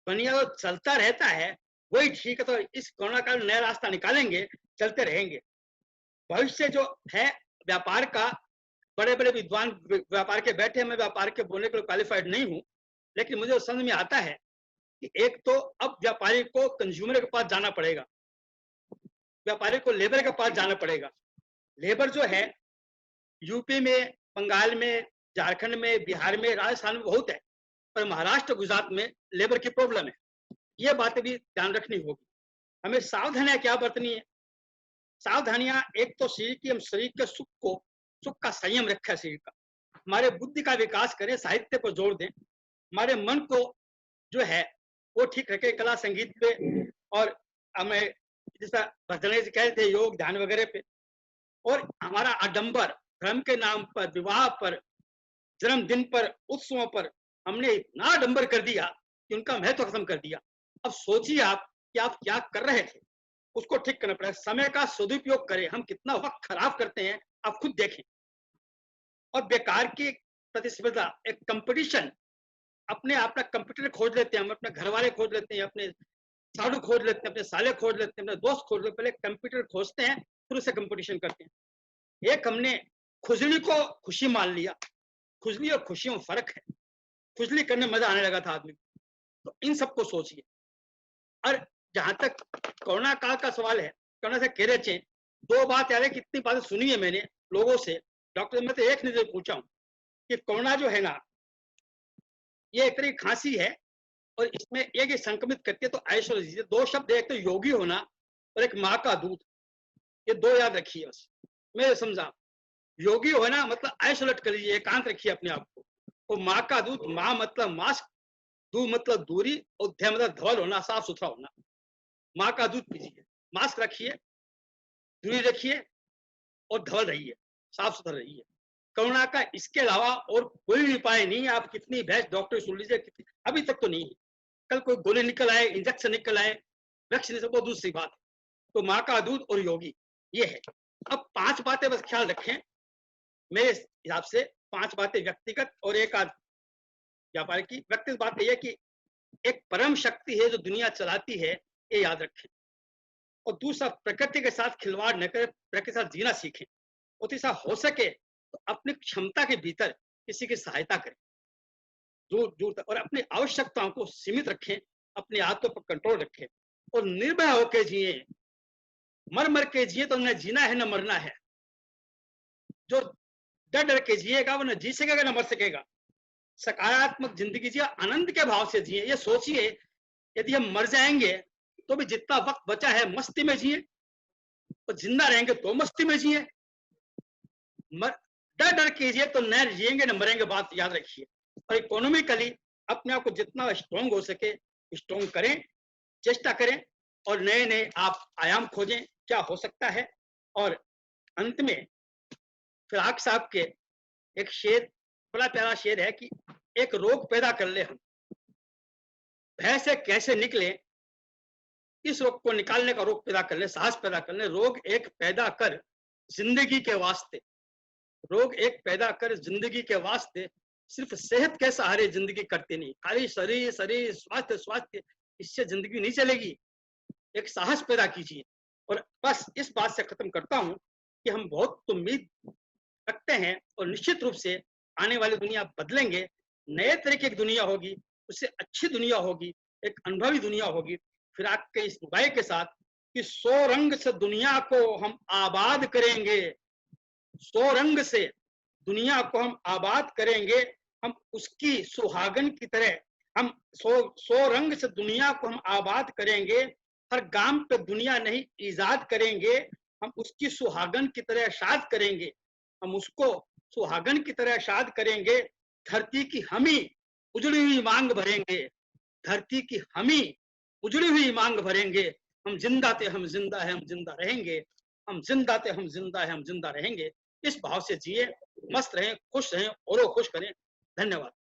बनिया तो चलता रहता है वही ठीक है। तो इस कोरोना काल में नया रास्ता निकालेंगे, चलते रहेंगे। भविष्य जो है व्यापार का, बड़े बड़े विद्वान व्यापार के बैठे, मैं व्यापार के बोलने के लिए क्वालिफाइड नहीं हूं, लेकिन मुझे समझ में आता है कि एक तो अब व्यापारी को कंज्यूमर के पास जाना पड़ेगा, व्यापारी को लेबर के पास जाना पड़ेगा। लेबर जो है यूपी में, बंगाल में, झारखंड में, बिहार में, राजस्थान में बहुत है, पर महाराष्ट्र गुजरात में लेबर की प्रॉब्लम है। ये बातें भी ध्यान रखनी होगी। हमें सावधानियां क्या बरतनी है? सावधानियां एक तो शरीर की, हम शरीर के सुख का संयम रखें, शरीर का, हमारे बुद्धि का विकास करें, साहित्य पर जोर दें, हमारे मन को जो है वो ठीक रखें, कला संगीत पे, और हमें जैसा भजने से कहते थे योग ध्यान वगैरह पे। और हमारा आडंबर, धर्म के नाम पर, विवाह पर, जन्मदिन पर, उत्सवों पर हमने इतना आडंबर कर दिया कि उनका महत्व खत्म कर दिया। अब सोचिए आप कि आप क्या कर रहे थे, उसको ठीक करना पड़ेगा। समय का सदुपयोग करें। हम कितना वक्त खराब करते हैं आप खुद देखें। और बेकार की प्रतिस्पर्धा, एक कंपटीशन, अपने अपना कंप्यूटर खोज लेते हैं, हम अपने घर वाले खोज लेते हैं, अपने साधु खोज लेते हैं, अपने साले खोज लेते हैं, अपने दोस्त खोज लेते हैं। पहले कंप्यूटर खोजते हैं, फिर उससे कंपटीशन करते हैं। एक हमने खुजली को खुशी मान लिया। खुजली और खुशी में फर्क है। खुजली करने में मजा आने लगा था आदमी को। तो इन सबको सोचिए। और जहां तक कोरोना काल का सवाल है, कोरोना से कह रहे थे, दो बात यार है, कितनी बातें सुनी है मैंने लोगों से। डॉक्टर मैं तो एक नहीं पूछा हूं कि कोरोना जो है ना, ये एक तरह की खांसी है और इसमें एक ही संक्रमित करती है, तो आइसोलेशन। दो शब्द, एक तो योगी होना और एक माँ का दूध, ये दो याद रखिए बस। मैं समझा, योगी होना मतलब आइसोलेट कर लीजिए, एकांत रखिए अपने आप को। और माँ का दूध, माँ मतलब मास्क, दूध मतलब दूरी, और ध्यान मतलब धवल होना, साफ सुथरा होना। माँ का दूध पीजिए, मास्क रखिए, दूरी रखिए और धवल रहिए, साफ सुथरा रहिए। कोरोना का इसके अलावा और कोई उपाय नहीं है। आप कितनी भैंस डॉक्टर सुन लीजिए, अभी तक तो नहीं है। कल कोई गोली निकल आए, इंजेक्शन निकल आए, वैक्सीनेशन, वो दूसरी बात है। तो माँ का दूध और योगी ये है। अब 5 बातें बस ख्याल रखें मेरे हिसाब से 5 बातें व्यक्तिगत और एक आध व्यापार की। व्यक्तिगत बात यह है कि एक परम शक्ति है जो दुनिया चलाती है, ये याद रखें। और दूसरा, प्रकृति के साथ खिलवाड़ न करें, प्रकृति के साथ जीना सीखें। और तीसरा, हो सके तो अपनी क्षमता के भीतर किसी की सहायता करें दूर दूर तक, और अपनी आवश्यकताओं को सीमित रखें, अपनी आदतों पर कंट्रोल रखें और निर्भय होकर जिए। मर मर के जिए तो न जीना है न मरना है। जो डर डर के जिएगा वो न जी सकेगा न मर सकेगा। सकारात्मक जिंदगी जिए, आनंद के भाव से जिए। ये सोचिए यदि हम मर जाएंगे तो भी जितना वक्त बचा है मस्ती में जिए, और जिंदा रहेंगे तो मस्ती में जिए। डर डर के जिए तो न जिएंगे न मरेंगे, बात याद रखिए। और इकोनॉमिकली अपने आप को जितना स्ट्रोंग हो सके स्ट्रोंग करें, चेष्टा करें और नए नए आप आयाम खोजें क्या हो सकता है। और अंत में फिराक साहब के एक शेर, बड़ा प्यारा शेर है कि एक रोग पैदा कर ले हम, भय से कैसे निकले, इस रोग को निकालने का रोग पैदा कर ले, साहस पैदा कर ले। रोग एक पैदा कर जिंदगी के वास्ते, रोग एक पैदा कर जिंदगी के वास्ते, सिर्फ सेहत के सहारे जिंदगी करते नहीं। खाली शरीर शरीर स्वास्थ्य स्वास्थ्य, इससे जिंदगी नहीं चलेगी। एक साहस पैदा कीजिए। और बस इस बात से खत्म करता हूं कि हम बहुत उम्मीद रखते हैं और निश्चित रूप से आने वाली दुनिया बदलेंगे, नए तरीके की दुनिया होगी, उससे अच्छी दुनिया होगी, एक अनुभवी दुनिया होगी। फिर आपके इस मुबाई के साथ कि 100 रंग से दुनिया को हम आबाद करेंगे, 100 रंग से दुनिया को हम आबाद करेंगे, हम उसकी सुहागन की तरह, हम 100 रंग से दुनिया को हम आबाद करेंगे। हर गांव पे दुनिया नहीं ईजाद करेंगे, हम उसकी सुहागन की तरह शाद करेंगे, हम उसको सुहागन की तरह शाद करेंगे। धरती की हमी उजड़ी हुई मांग भरेंगे, धरती की हमी उजड़ी हुई मांग भरेंगे। हम जिंदा थे हम जिंदा है हम जिंदा रहेंगे, हम जिंदा थे हम जिंदा है हम जिंदा रहेंगे। इस भाव से जिए, मस्त रहें, खुश रहें, औरों खुश करें। धन्यवाद।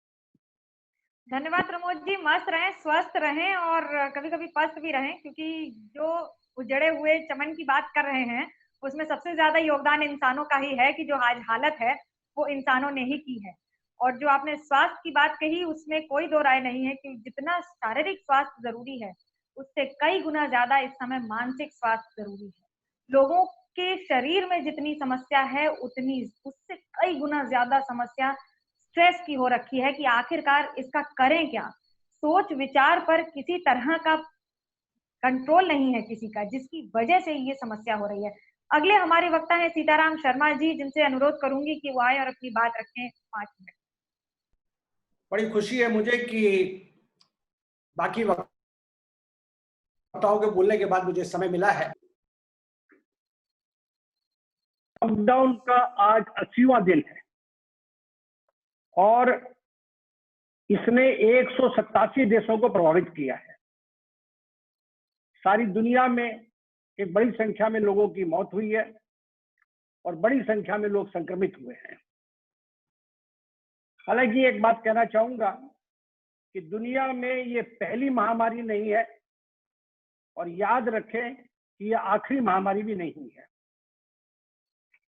धन्यवाद प्रमोद जी। मस्त रहें, स्वस्थ रहें और कभी कभी पस्त भी रहें, क्योंकि जो उजड़े हुए चमन की बात कर रहे हैं उसमें सबसे ज्यादा योगदान इंसानों का ही है कि जो आज हालत है वो इंसानों ने ही की है। और जो आपने स्वास्थ्य की बात कही उसमें कोई दो राय नहीं है कि जितना शारीरिक स्वास्थ्य जरूरी है उससे कई गुना ज्यादा इस समय मानसिक स्वास्थ्य जरूरी है। लोगों के शरीर में जितनी समस्या है उतनी उससे कई गुना ज्यादा समस्या स्ट्रेस की हो रखी है कि आखिरकार इसका करें क्या। सोच विचार पर किसी तरह का कंट्रोल नहीं है किसी का, जिसकी वजह से ये समस्या हो रही है। अगले हमारे वक्ता हैं सीताराम शर्मा जी, जिनसे अनुरोध करूंगी कि वो आए और अपनी बात रखें 5 मिनट। बड़ी खुशी है मुझे कि बाकी वक्ताओं के बोलने के बाद मुझे समय मिला है। लॉकडाउन का आज 80वां दिन है और इसने 187 देशों को प्रभावित किया है। सारी दुनिया में एक बड़ी संख्या में लोगों की मौत हुई है और बड़ी संख्या में लोग संक्रमित हुए हैं। हालांकि एक बात कहना चाहूंगा कि दुनिया में ये पहली महामारी नहीं है और याद रखें कि यह आखिरी महामारी भी नहीं हुई है।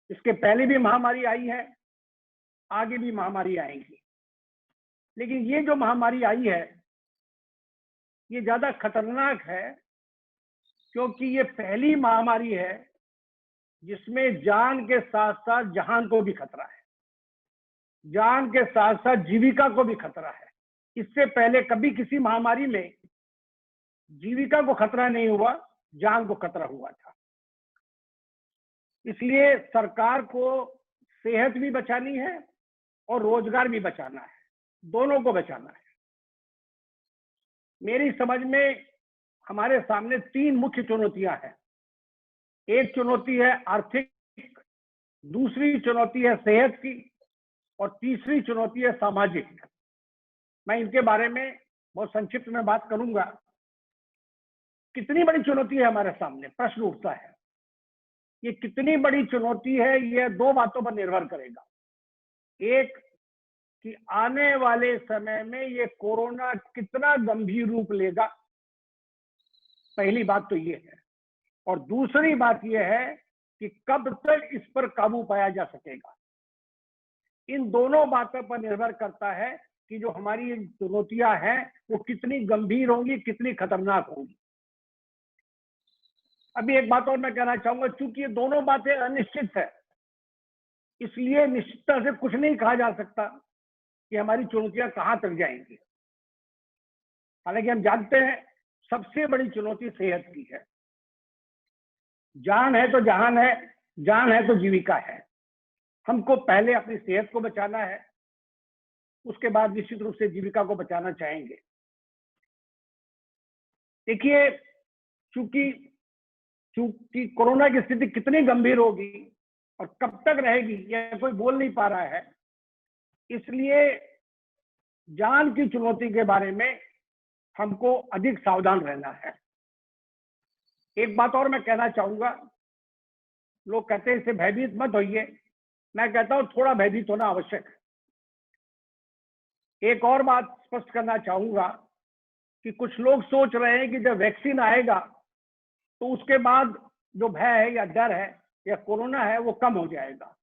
इसके पहले भी महामारी आई है, आगे भी महामारी आएंगी, लेकिन ये जो महामारी आई है ये ज्यादा खतरनाक है क्योंकि ये पहली महामारी है जिसमें जान के साथ साथ जहान को भी खतरा है, जान के साथ साथ जीविका को भी खतरा है। इससे पहले कभी किसी महामारी में जीविका को खतरा नहीं हुआ, जान को खतरा हुआ था। इसलिए सरकार को सेहत भी बचानी है और रोजगार भी बचाना है, दोनों को बचाना है। मेरी समझ में हमारे सामने 3 मुख्य चुनौतियां हैं। एक चुनौती है आर्थिक, दूसरी चुनौती है सेहत की और तीसरी चुनौती है सामाजिक। मैं इनके बारे में बहुत संक्षिप्त में बात करूंगा। कितनी बड़ी चुनौती है हमारे सामने, प्रश्न उठता है। ये कितनी बड़ी चुनौती है यह 2 बातों पर निर्भर करेगा। एक कि आने वाले समय में ये कोरोना कितना गंभीर रूप लेगा, पहली बात तो ये है। और दूसरी बात यह है कि कब तक इस पर काबू पाया जा सकेगा। इन दोनों बातों पर निर्भर करता है कि जो हमारी चुनौतियां हैं वो कितनी गंभीर होंगी, कितनी खतरनाक होंगी। अभी एक बात और मैं कहना चाहूंगा, चूंकि ये दोनों बातें अनिश्चित है, इसलिए निश्चितता से कुछ नहीं कहा जा सकता कि हमारी चुनौतियां कहां तक जाएंगी। हालांकि हम जानते हैं सबसे बड़ी चुनौती सेहत की है। जान है तो जहान है, जान है तो जीविका है। हमको पहले अपनी सेहत को बचाना है, उसके बाद निश्चित रूप से जीविका को बचाना चाहेंगे। देखिए, चूंकि कोरोना की स्थिति कितनी गंभीर होगी और कब तक रहेगी यह कोई बोल नहीं पा रहा है, इसलिए जान की चुनौती के बारे में हमको अधिक सावधान रहना है। एक बात और मैं कहना चाहूंगा, लोग कहते हैं इससे भयभीत मत होइए, मैं कहता हूं थोड़ा भयभीत होना आवश्यक है। एक और बात स्पष्ट करना चाहूंगा कि कुछ लोग सोच रहे हैं कि जब वैक्सीन आएगा तो उसके बाद जो भय है या डर है या कोरोना है वो कम हो जाएगा।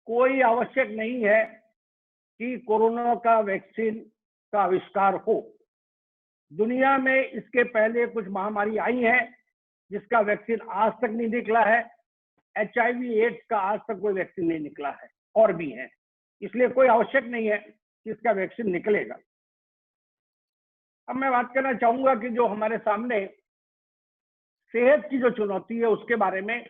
कोई आवश्यक नहीं है कि कोरोना का वैक्सीन का आविष्कार हो। दुनिया में इसके पहले कुछ महामारी आई है जिसका वैक्सीन आज तक नहीं निकला है। HIV एड्स का आज तक कोई वैक्सीन नहीं निकला है, और भी है, इसलिए कोई आवश्यक नहीं है कि इसका वैक्सीन निकलेगा। अब मैं बात करना चाहूंगा कि जो हमारे सामने सेहत की जो चुनौती है उसके बारे में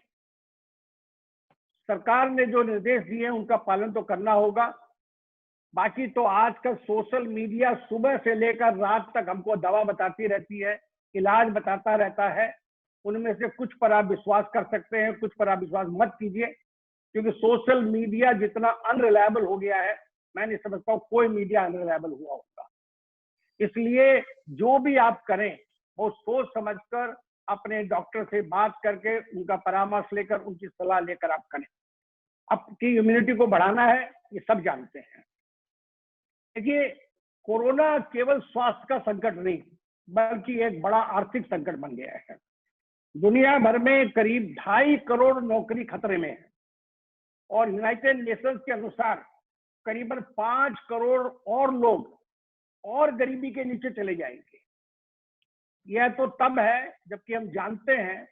सरकार ने जो निर्देश दिए हैं उनका पालन तो करना होगा। बाकी तो आजकल सोशल मीडिया सुबह से लेकर रात तक हमको दवा बताती रहती है, इलाज बताता रहता है। उनमें से कुछ पर आप विश्वास कर सकते हैं, कुछ पर आप विश्वास मत कीजिए, क्योंकि सोशल मीडिया जितना अनरिलायबल हो गया है, मैं नहीं समझता हूँ कोई मीडिया अनरिलायबल हुआ होगा। इसलिए जो भी आप करें वो सोच समझकर अपने डॉक्टर से बात करके उनका परामर्श लेकर उनकी सलाह लेकर आप करें। आपकी इम्यूनिटी को बढ़ाना है, ये सब जानते हैं। देखिए, कोरोना केवल स्वास्थ्य का संकट नहीं बल्कि एक बड़ा आर्थिक संकट बन गया है। दुनिया भर में करीब 2.5 करोड़ नौकरी खतरे में है और यूनाइटेड नेशंस के अनुसार करीबन 5 करोड़ और लोग और गरीबी के नीचे चले जाएंगे। यह तो तब है जबकि हम जानते हैं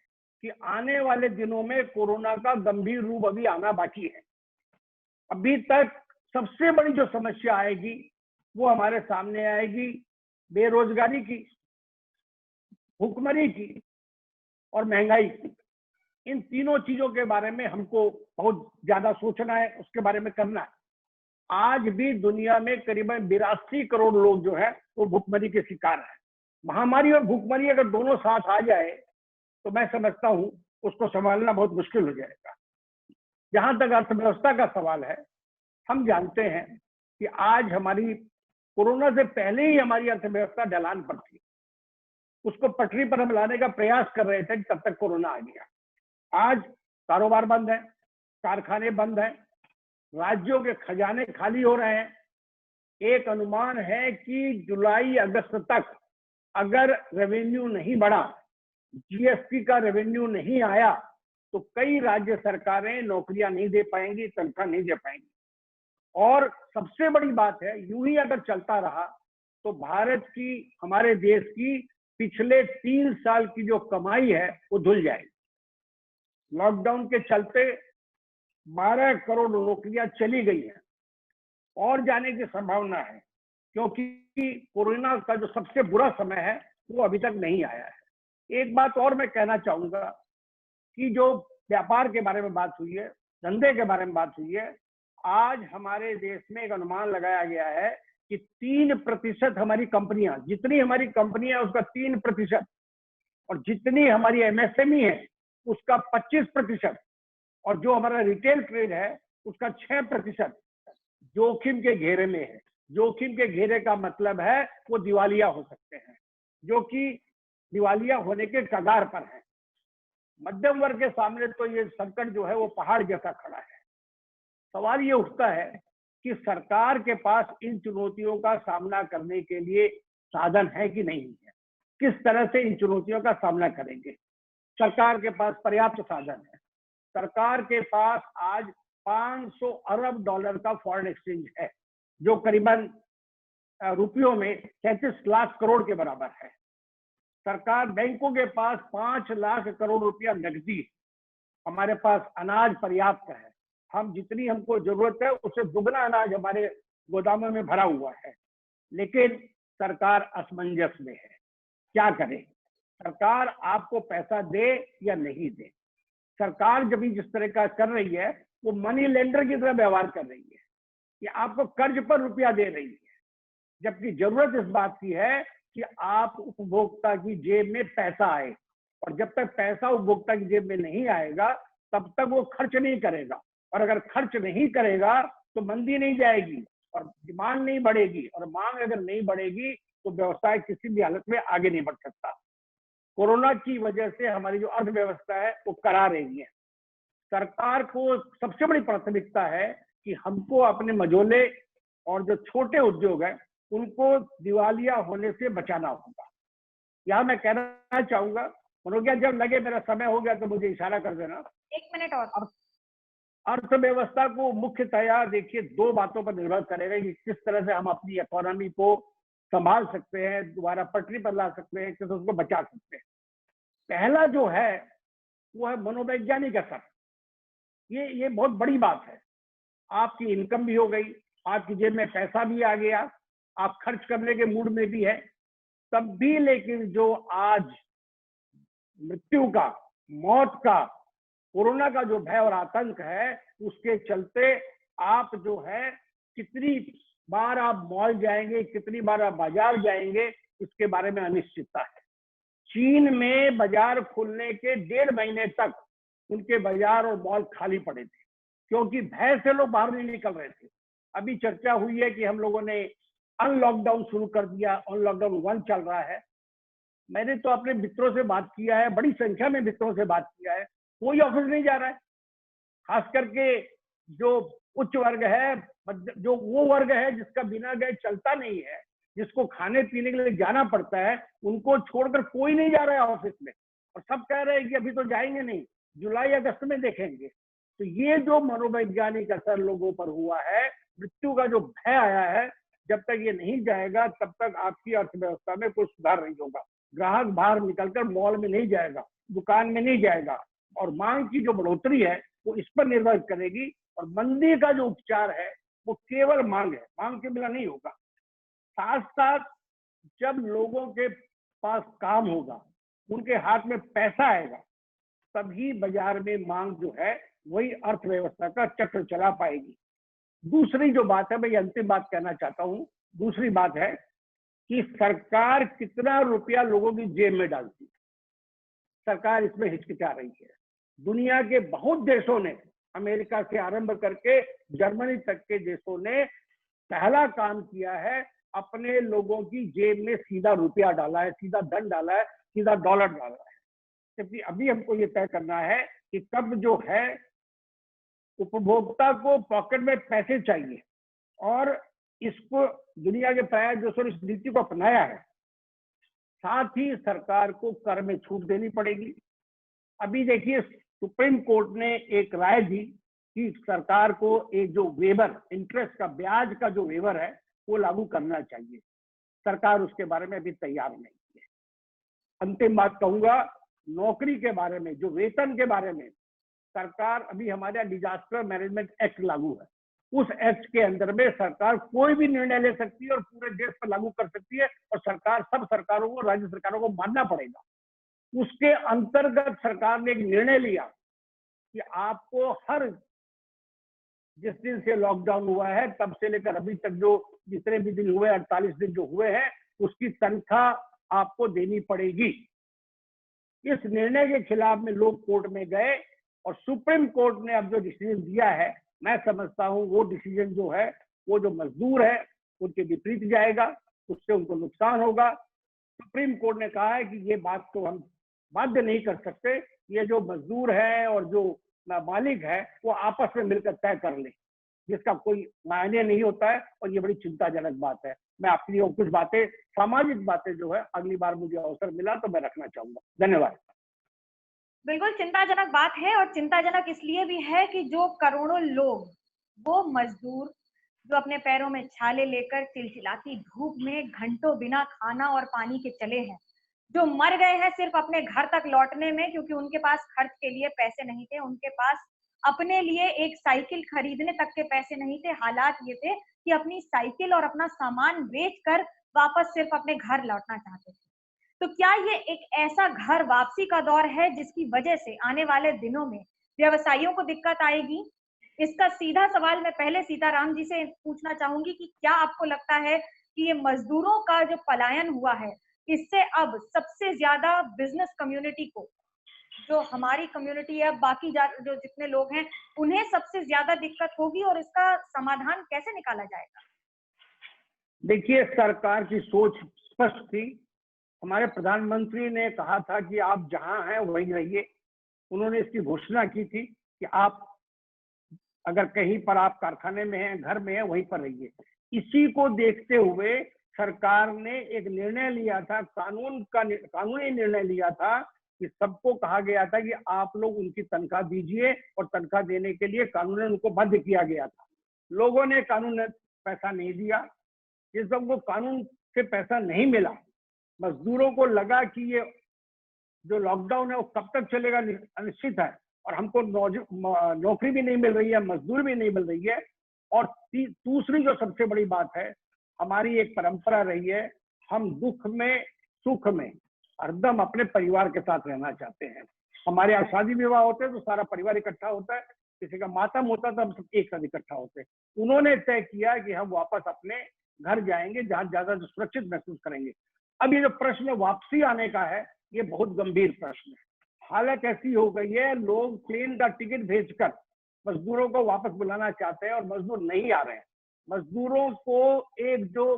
कि आने वाले दिनों में कोरोना का गंभीर रूप अभी आना बाकी है। अभी तक सबसे बड़ी जो समस्या आएगी वो हमारे सामने आएगी बेरोजगारी की, भुखमरी की और महंगाई की। इन तीनों चीजों के बारे में हमको बहुत ज्यादा सोचना है, उसके बारे में करना है। आज भी दुनिया में करीबन 82 करोड़ लोग जो है वो भुखमरी के शिकार है। महामारी और भुखमरी अगर दोनों साथ आ जाए तो मैं समझता हूं उसको संभालना बहुत मुश्किल हो जाएगा। जहां तक अर्थव्यवस्था का सवाल है, हम जानते हैं कि आज हमारी कोरोना से पहले ही हमारी अर्थव्यवस्था ढलान पर थी। उसको पटरी पर हम लाने का प्रयास कर रहे थे, तब तक कोरोना आ गया। आज कारोबार बंद है, कारखाने बंद हैं, राज्यों के खजाने खाली हो रहे हैं। एक अनुमान है कि जुलाई अगस्त तक अगर रेवेन्यू नहीं बढ़ा, GST का रेवेन्यू नहीं आया, तो कई राज्य सरकारें नौकरियां नहीं दे पाएंगी, तनख्वाह नहीं दे पाएंगी। और सबसे बड़ी बात है, यूं ही अगर चलता रहा तो भारत की, हमारे देश की पिछले 3 साल की जो कमाई है वो धुल जाएगी। लॉकडाउन के चलते 12 करोड़ नौकरियां चली गई हैं और जाने की संभावना है, क्योंकि कोरोना का जो सबसे बुरा समय है वो अभी तक नहीं आया है। एक बात और मैं कहना चाहूंगा कि जो व्यापार के बारे में बात हुई है, धंधे के बारे में बात हुई है, आज हमारे देश में एक अनुमान लगाया गया है कि 3% हमारी कंपनियां, जितनी हमारी कंपनियां उसका 3%, और जितनी हमारी MSME है उसका 25%, और जो हमारा रिटेल ट्रेड है उसका 6% जोखिम के घेरे में है। जोखिम के घेरे का मतलब है वो दिवालिया हो सकते हैं, जो कि दिवालिया होने के कगार पर है। मध्यम वर्ग के सामने तो ये संकट जो है वो पहाड़ जैसा खड़ा है। सवाल ये उठता है कि सरकार के पास इन चुनौतियों का सामना करने के लिए साधन है कि नहीं है, किस तरह से इन चुनौतियों का सामना करेंगे। सरकार के पास पर्याप्त साधन है। सरकार के पास आज 500 अरब डॉलर का फॉरेन एक्सचेंज है, जो करीबन रुपयों में 33 लाख करोड़ के बराबर है। सरकार बैंकों के पास 5 लाख करोड़ रुपया नकदी है। हमारे पास अनाज पर्याप्त है, हम जितनी हमको जरूरत है उससे दुगना अनाज हमारे गोदामों में भरा हुआ है, लेकिन सरकार असमंजस में है। क्या करे? सरकार आपको पैसा दे या नहीं दे। सरकार जब भी जिस तरह का कर रही है वो मनी लेंडर की तरह व्यवहार कर रही है कि आपको कर्ज पर रुपया दे रही है, जबकि जरूरत इस बात की है कि आप उपभोक्ता की जेब में पैसा आए, और जब तक पैसा उपभोक्ता की जेब में नहीं आएगा तब तक वो खर्च नहीं करेगा, और अगर खर्च नहीं करेगा तो मंदी नहीं जाएगी और डिमांड नहीं बढ़ेगी, और मांग अगर नहीं बढ़ेगी तो व्यवसाय किसी भी हालत में आगे नहीं बढ़ सकता। कोरोना की वजह से हमारी जो अर्थव्यवस्था है वो करा रही है। सरकार को सबसे बड़ी प्राथमिकता है कि हमको अपने मझोले और जो छोटे उद्योग है उनको दिवालिया होने से बचाना होगा। यहाँ मैं कहना चाहूंगा, मनोज्ञा जब लगे मेरा समय हो गया तो मुझे इशारा कर देना। 1 मिनट और। अर्थव्यवस्था को मुख्यतया देखिए 2 बातों पर निर्भर करेगा कि किस तरह से हम अपनी इकोनॉमी को संभाल सकते हैं, दोबारा पटरी पर ला सकते हैं, किस उसको बचा सकते हैं। पहला जो है वो है मनोवैज्ञानिक असर। ये बहुत बड़ी बात है। आपकी इनकम भी हो गई, आपकी जेब में पैसा भी आ गया, आप खर्च करने के मूड में भी है, तब भी लेकिन जो आज मृत्यु का, मौत का, कोरोना का जो भय और आतंक है, उसके चलते आप जो है कितनी बार आप मॉल जाएंगे, कितनी बार आप बाजार जाएंगे, इसके बारे में अनिश्चितता है। चीन में बाजार खुलने के 1.5 महीने तक उनके बाजार और मॉल खाली पड़े थे, क्योंकि भय से लोग बाहर नहीं निकल रहे थे। अभी चर्चा हुई है कि हम लोगों ने अनलॉकडाउन शुरू कर दिया, अनलॉकडाउन 1 चल रहा है। मैंने तो अपने मित्रों से बात किया है, बड़ी संख्या में मित्रों से बात किया है, कोई ऑफिस नहीं जा रहा है। खास करके जो उच्च वर्ग है, जो वो वर्ग है जिसका बिना गए चलता नहीं है, जिसको खाने पीने के लिए जाना पड़ता है, उनको छोड़कर कोई नहीं जा रहा है ऑफिस में, और सब कह रहे हैं कि अभी तो जाएंगे नहीं, जुलाई अगस्त में देखेंगे। तो ये जो मनोवैज्ञानिक असर लोगों पर हुआ है, मृत्यु का जो भय आया है, जब तक ये नहीं जाएगा तब तक आपकी अर्थव्यवस्था में कोई सुधार नहीं होगा। ग्राहक बाहर निकलकर मॉल में नहीं जाएगा, दुकान में नहीं जाएगा, और मांग की जो बढ़ोतरी है वो इस पर निर्भर करेगी। और मंदी का जो उपचार है वो केवल मांग है, मांग के बिना नहीं होगा। साथ साथ जब लोगों के पास काम होगा, उनके हाथ में पैसा आएगा, तभी बाजार में मांग जो है वही अर्थव्यवस्था का चक्र चला पाएगी। दूसरी जो बात है, मैं ये अंतिम बात कहना चाहता हूँ, दूसरी बात है कि सरकार कितना रुपया लोगों की जेब में डालती है। सरकार इसमें हिचकिचा रही है। दुनिया के बहुत देशों ने, अमेरिका से आरंभ करके जर्मनी तक के देशों ने पहला काम किया है, अपने लोगों की जेब में सीधा रुपया डाला है, सीधा धन डाला है, सीधा डॉलर डाला है। क्योंकि अभी हमको ये तय करना है कि कब जो है उपभोक्ता को पॉकेट में पैसे चाहिए, और इसको दुनिया के प्राय देशों ने इस नीति को अपनाया है। साथ ही सरकार को कर में छूट देनी पड़ेगी। अभी देखिए सुप्रीम कोर्ट ने एक राय दी कि सरकार को एक जो वेवर, इंटरेस्ट का, ब्याज का जो वेवर है वो लागू करना चाहिए। सरकार उसके बारे में अभी तैयार नहीं है। अंतिम बात कहूंगा, नौकरी के बारे में, जो वेतन के बारे में, सरकार अभी हमारे यहाँ डिजास्टर मैनेजमेंट एक्ट लागू है। उस एक्ट के अंदर में सरकार कोई भी निर्णय ले सकती है और पूरे देश पर लागू कर सकती है, और सरकार, सब सरकारों को, राज्य सरकारों को मानना पड़ेगा। उसके अंतर्गत सरकार ने एक निर्णय लिया कि आपको हर, जिस दिन से लॉकडाउन हुआ है तब से लेकर अभी तक जो जितने भी दिन हुए, 48 दिन जो हुए हैं, उसकी तनख्वाह आपको देनी पड़ेगी। इस निर्णय के खिलाफ में लोग कोर्ट में गए, और सुप्रीम कोर्ट ने अब जो डिसीजन दिया है, मैं समझता हूं वो डिसीजन जो है वो जो मजदूर है उनके विपरीत जाएगा, उससे उनको नुकसान होगा। सुप्रीम कोर्ट ने कहा है कि ये बात तो हम बाध्य नहीं कर सकते, ये जो मजदूर है और जो मालिक है वो आपस में मिलकर तय कर ले, जिसका कोई मायने नहीं होता है, और ये बड़ी चिंताजनक बात है। मैं आपके लिए कुछ बातें, सामाजिक बातें जो है, अगली बार मुझे अवसर मिला तो मैं रखना चाहूंगा। धन्यवाद। बिल्कुल चिंताजनक बात है, और चिंताजनक इसलिए भी है कि जो करोड़ों लोग, वो मजदूर जो अपने पैरों में छाले लेकर चिलचिलाती धूप में घंटों बिना खाना और पानी के चले हैं, जो मर गए हैं सिर्फ अपने घर तक लौटने में क्योंकि उनके पास खर्च के लिए पैसे नहीं थे, उनके पास अपने लिए एक साइकिल खरीदने तक के पैसे नहीं थे। हालात ये थे कि अपनी साइकिल और अपना सामान बेचकर वापस सिर्फ अपने घर लौटना चाहते थे। तो क्या ये एक ऐसा घर वापसी का दौर है जिसकी वजह से आने वाले दिनों में व्यवसायियों को दिक्कत आएगी? इसका सीधा सवाल मैं पहले सीताराम जी से पूछना चाहूंगी कि क्या आपको लगता है कि ये मजदूरों का जो पलायन हुआ है, इससे अब सबसे ज्यादा बिजनेस कम्युनिटी को, जो हमारी कम्युनिटी है, बाकी जो जितने लोग हैं, उन्हें सबसे ज्यादा दिक्कत होगी, और इसका समाधान कैसे निकाला जाएगा? देखिए, सरकार की सोच स्पष्ट थी। हमारे प्रधानमंत्री ने कहा था कि आप जहां हैं वहीं रहिए। उन्होंने इसकी घोषणा की थी कि आप अगर कहीं पर आप कारखाने में हैं, घर में हैं, वहीं पर रहिए। इसी को देखते हुए सरकार ने एक निर्णय लिया था, कानूनी निर्णय लिया था कि सबको कहा गया था कि आप लोग उनकी तनख्वाह दीजिए, और तनख्वाह देने के लिए कानून उनको बाध्य किया गया था। लोगों ने कानून ने पैसा नहीं दिया। जिस सबको कानून से पैसा नहीं मिला, मजदूरों को लगा कि ये जो लॉकडाउन है वो कब तक चलेगा अनिश्चित है, और हमको नौकरी भी नहीं मिल रही है, मजदूर भी नहीं मिल रही है। और दूसरी जो सबसे बड़ी बात है, हमारी एक परंपरा रही है, हम दुख में सुख में हरदम अपने परिवार के साथ रहना चाहते हैं। हमारे यहाँ शादी विवाह होते हैं तो सारा परिवार इकट्ठा होता है, किसी का मातम होता था हम सब एक साथ इकट्ठा होते हैं। उन्होंने तय किया कि हम वापस अपने घर जाएंगे जहां ज्यादा सुरक्षित महसूस करेंगे। अब ये जो प्रश्न वापसी आने का है, ये बहुत गंभीर प्रश्न है। हालत ऐसी हो गई है, लोग प्लेन का टिकट भेजकर मजदूरों को वापस बुलाना चाहते हैं और मजदूर नहीं आ रहे हैं। मजदूरों को एक जो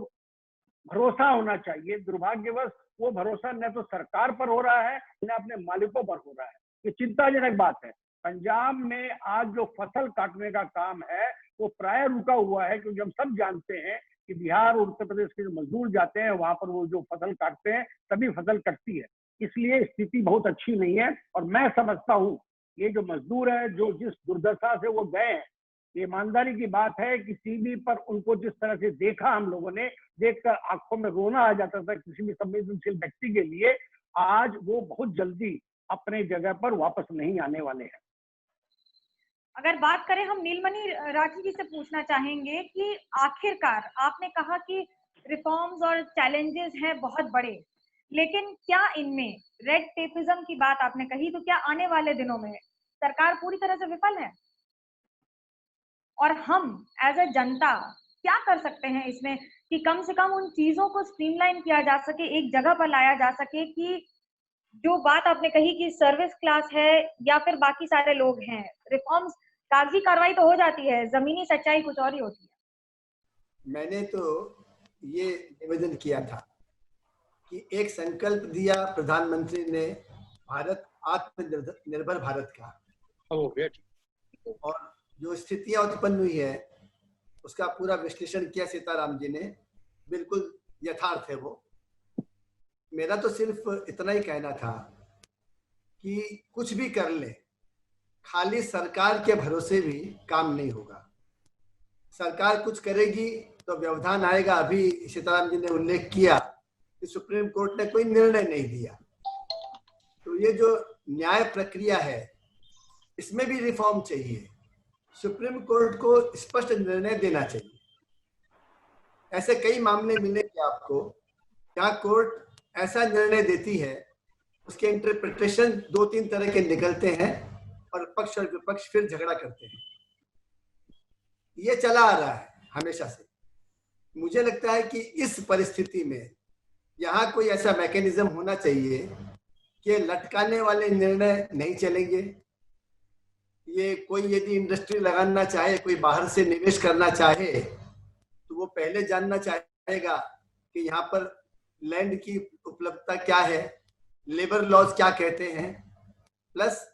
भरोसा होना चाहिए, दुर्भाग्यवश वो भरोसा न तो सरकार पर हो रहा है, न अपने मालिकों पर हो रहा है। ये चिंताजनक बात है। पंजाब में आज जो फसल काटने का काम है वो प्राय रुका हुआ है, क्योंकि हम सब जानते हैं कि बिहार और उत्तर प्रदेश के जो मजदूर जाते हैं वहां पर वो जो फसल काटते हैं तभी फसल कटती है। इसलिए स्थिति बहुत अच्छी नहीं है। और मैं समझता हूँ ये जो मजदूर है, जो जिस दुर्दशा से वो गए हैं, ये ईमानदारी की बात है कि टीवी पर उनको जिस तरह से देखा, हम लोगों ने देखकर आंखों में रोना आ जाता था किसी भी संवेदनशील व्यक्ति के लिए। आज वो बहुत जल्दी अपने जगह पर वापस नहीं आने वाले हैं। अगर बात करें, हम नीलमणि राठी जी से पूछना चाहेंगे कि आखिरकार आपने कहा कि रिफॉर्म्स और चैलेंजेस हैं बहुत बड़े, लेकिन क्या इनमें रेड टेपिज्म की बात आपने कही, तो क्या आने वाले दिनों में सरकार पूरी तरह से विफल है? और हम एज ए जनता क्या कर सकते हैं इसमें कि कम से कम उन चीजों को स्ट्रीमलाइन किया जा सके, एक जगह पर लाया जा सके कि जो बात आपने कही कि सर्विस क्लास है या फिर बाकी सारे लोग हैं, रिफॉर्म्स, कागजी कार्रवाई तो हो जाती है, जमीनी सच्चाई कुछ और ही होती है। मैंने तो ये निवेदन किया था कि एक संकल्प दिया प्रधानमंत्री ने, भारत आत्मनिर्भर भारत का, और जो स्थितियां उत्पन्न हुई है उसका पूरा विश्लेषण किया सीताराम जी ने, बिल्कुल यथार्थ है वो। मेरा तो सिर्फ इतना ही कहना था कि कुछ भी कर ले, खाली सरकार के भरोसे भी काम नहीं होगा। सरकार कुछ करेगी तो व्यवधान आएगा। अभी सीताराम जी ने उल्लेख किया कि सुप्रीम कोर्ट ने कोई निर्णय नहीं दिया, तो ये जो न्याय प्रक्रिया है इसमें भी रिफॉर्म चाहिए। सुप्रीम कोर्ट को स्पष्ट निर्णय देना चाहिए। ऐसे कई मामले मिलेंगे आपको जहाँ कोर्ट ऐसा निर्णय देती है, उसके इंटरप्रिटेशन 2-3 तरह के निकलते हैं और पक्ष और विपक्ष फिर झगड़ा करते हैं। ये चला आ रहा है हमेशा से। मुझे लगता है कि इस परिस्थिति में यहाँ कोई ऐसा मैकेनिज्म होना चाहिए कि लटकाने वाले निर्णय नहीं चलेंगे। ये कोई यदि इंडस्ट्री लगाना चाहे, कोई बाहर से निवेश करना चाहे, तो वो पहले जानना चाहेगा कि यहाँ पर लैंड की उपलब्धता क्या है, लेबर लॉज क्या कहते हैं, प्लस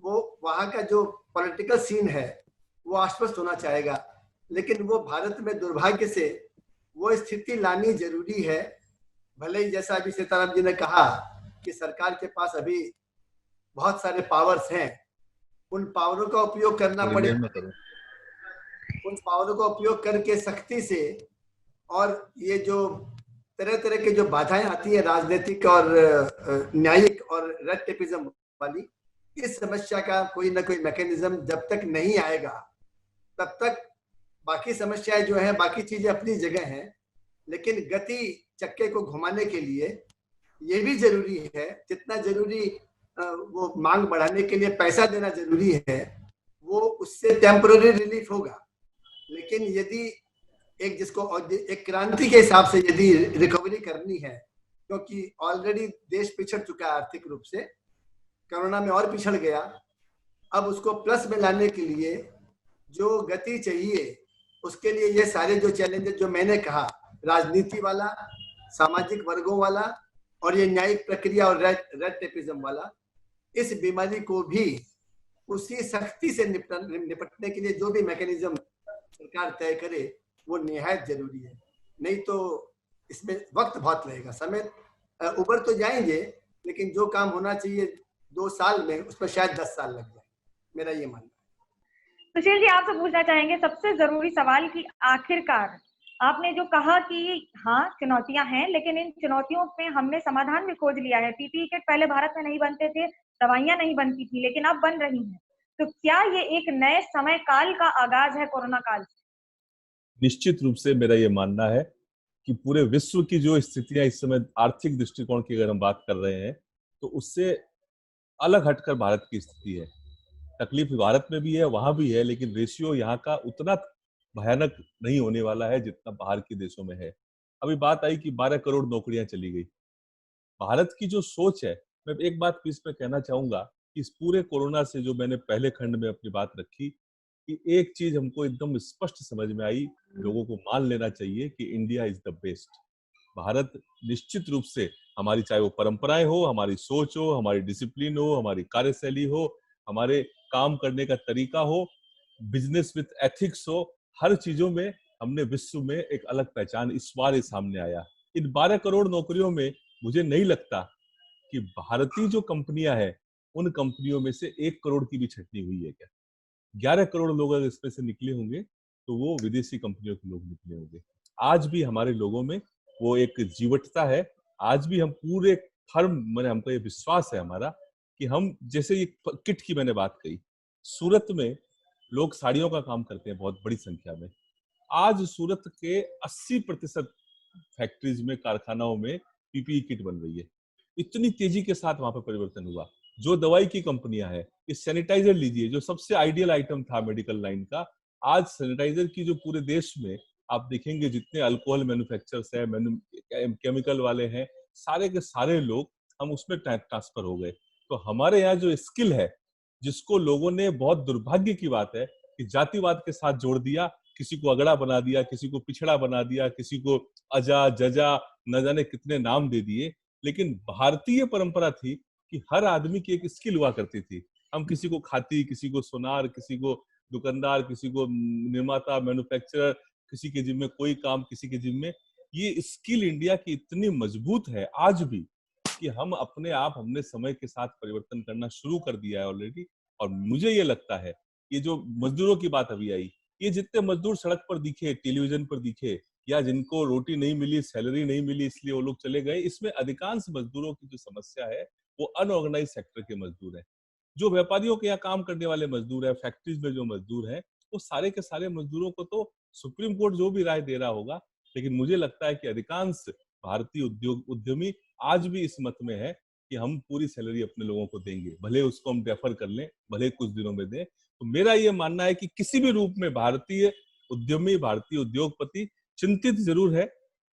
वो वहाँ का जो पॉलिटिकल सीन है वो आश्वस्त होना चाहेगा। लेकिन वो भारत में दुर्भाग्य से वो स्थिति लानी जरूरी है। भले ही जैसा अभी सीताराम जी ने कहा कि सरकार के पास अभी बहुत सारे पावर्स हैं, उन पावरों का उपयोग करना पड़ेगा। उन पावरों का उपयोग करके सख्ती से, और ये जो तरह तरह के जो बाधाएं आती है राजनीतिक और न्यायिक और रेड टेपिज्म वाली, इस समस्या का कोई ना कोई मैकेनिज्म जब तक नहीं आएगा तब तक बाकी समस्याएं जो है, बाकी चीजें अपनी जगह हैं, लेकिन गति चक्के को घुमाने के लिए ये भी जरूरी है, जितना जरूरी वो मांग बढ़ाने के लिए पैसा देना जरूरी है, वो उससे टेम्पररी रिलीफ होगा। लेकिन यदि एक क्रांति के हिसाब से यदि रिकवरी करनी है, क्योंकि ऑलरेडी देश पिछड़ चुका है आर्थिक रूप से, कोरोना में और पिछड़ गया, अब उसको प्लस में लाने के लिए जो गति चाहिए, उसके लिए ये सारे जो चैलेंजेस जो मैंने कहा, राजनीति वाला, सामाजिक वर्गों वाला और ये न्यायिक प्रक्रिया और रेड टेपिज्म वाला, इस बीमारी को भी उसी सख्ती से निपटने के लिए जो भी मैकेनिज्म सरकार तय करे वो निहायत जरूरी है। नहीं तो इसमें वक्त बहुत लगेगा, समय उबर तो जाएंगे, लेकिन जो काम होना चाहिए 2 साल में उस पर शायद 10 साल लग जाए, मेरा ये मानना है। सुशील जी, आपसे पूछना चाहेंगे सबसे जरूरी सवाल कि आखिरकार आपने जो कहा कि हाँ चुनौतियां हैं, लेकिन इन चुनौतियों में हमने समाधान भी खोज लिया है। पीपीई किट पहले भारत में नहीं बनते थे, दवाइयां नहीं बनती थी, लेकिन अब बन रही हैं। तो क्या ये एक नए समय काल का आगाज है कोरोना काल? निश्चित रूप से मेरा ये मानना है कि पूरे विश्व की जो स्थितियां इस समय आर्थिक दृष्टिकोण की अगर हम बात कर रहे हैं, तो उससे अलग हटकर भारत की स्थिति है। तकलीफ भारत में भी है, वहां भी है, लेकिन रेशियो यहाँ का उतना भयानक नहीं होने वाला है जितना बाहर के देशों में है। अभी बात आई कि 12 करोड़ नौकरियां चली गई। भारत की जो सोच है, मैं एक बात इस पे कहना चाहूंगा कि इस पूरे कोरोना से जो मैंने पहले खंड में अपनी बात रखी, कि एक चीज हमको एकदम स्पष्ट समझ में आई, लोगों को मान लेना चाहिए कि India is the best. Bharat निश्चित रूप से, हमारी चाहे वो परंपराएं हो, हमारी सोच हो, हमारी डिसिप्लिन हो, हमारी कार्यशैली हो, हमारे काम करने का तरीका हो, बिजनेस विथ एथिक्स हो, हर चीजों में हमने विश्व में एक अलग पहचान इस बार सामने आया। इन 12 करोड़ नौकरियों में मुझे नहीं लगता कि भारतीय जो कंपनियां हैं, उन कंपनियों में से 1 करोड़ की भी छटनी हुई है क्या। 11 करोड़ लोग अगर इसमें से निकले होंगे तो वो विदेशी कंपनियों के लोग निकले होंगे। आज भी हमारे लोगों में वो एक जीवटता है। आज भी हम पूरे फर्म, मैंने हमको ये विश्वास है हमारा कि हम, जैसे ये किट की मैंने बात कही, सूरत में लोग साड़ियों का काम करते हैं बहुत बड़ी संख्या में। आज सूरत के 80% फैक्ट्रीज में, कारखानाओं में पीपीई किट बन रही है। इतनी तेजी के साथ वहां पर परिवर्तन हुआ। जो दवाई की कंपनियां हैं, इस सैनिटाइजर लीजिए, जो सबसे आइडियल आइटम था मेडिकल लाइन का, आज सैनिटाइजर की जो पूरे देश में आप देखेंगे जितने अल्कोहल मैन्युफैक्चरर्स हैं, केमिकल वाले हैं, सारे के सारे लोग हम उसमें ट्रांसफर हो गए। तो हमारे यहाँ जो स्किल है, जिसको लोगों ने, बहुत दुर्भाग्य की बात है कि जातिवाद के साथ जोड़ दिया, किसी को अगड़ा बना दिया, किसी को पिछड़ा बना दिया, किसी को अजा जजा न जाने कितने नाम दे दिए। लेकिन भारतीय परंपरा थी कि हर आदमी की एक स्किल हुआ करती थी। हम किसी को खाती, किसी को सोनार, किसी को दुकानदार, किसी को निर्माता, मैन्युफैक्चरर, किसी के जिम में कोई काम, किसी के जिम में। ये स्किल इंडिया की इतनी मजबूत है आज भी कि हम अपने आप, हमने समय के साथ परिवर्तन करना शुरू कर दिया है ऑलरेडी। और मुझे ये लगता है, ये जो मजदूरों की बात अभी आई, ये जितने मजदूर सड़क पर दिखे, टेलीविजन पर दिखे, या जिनको रोटी नहीं मिली, सैलरी नहीं मिली, इसलिए वो लोग चले गए, इसमें अधिकांश मजदूरों की जो समस्या है वो अनऑर्गेनाइज सेक्टर के मजदूर हैं। जो व्यापारियों के यहाँ काम करने वाले मजदूर है, फैक्ट्रीज में जो मजदूर हैं, वो सारे के सारे मजदूरों को तो सुप्रीम कोर्ट जो भी राय दे रहा होगा, लेकिन मुझे लगता है कि अधिकांश भारतीय उद्यमी आज भी इस मत में है कि हम पूरी सैलरी अपने लोगों को देंगे, भले उसको हम डेफर कर लें, भले कुछ दिनों में दें। तो मेरा ये मानना है कि किसी भी रूप में भारतीय उद्यमी, भारतीय उद्योगपति चिंतित जरूर है,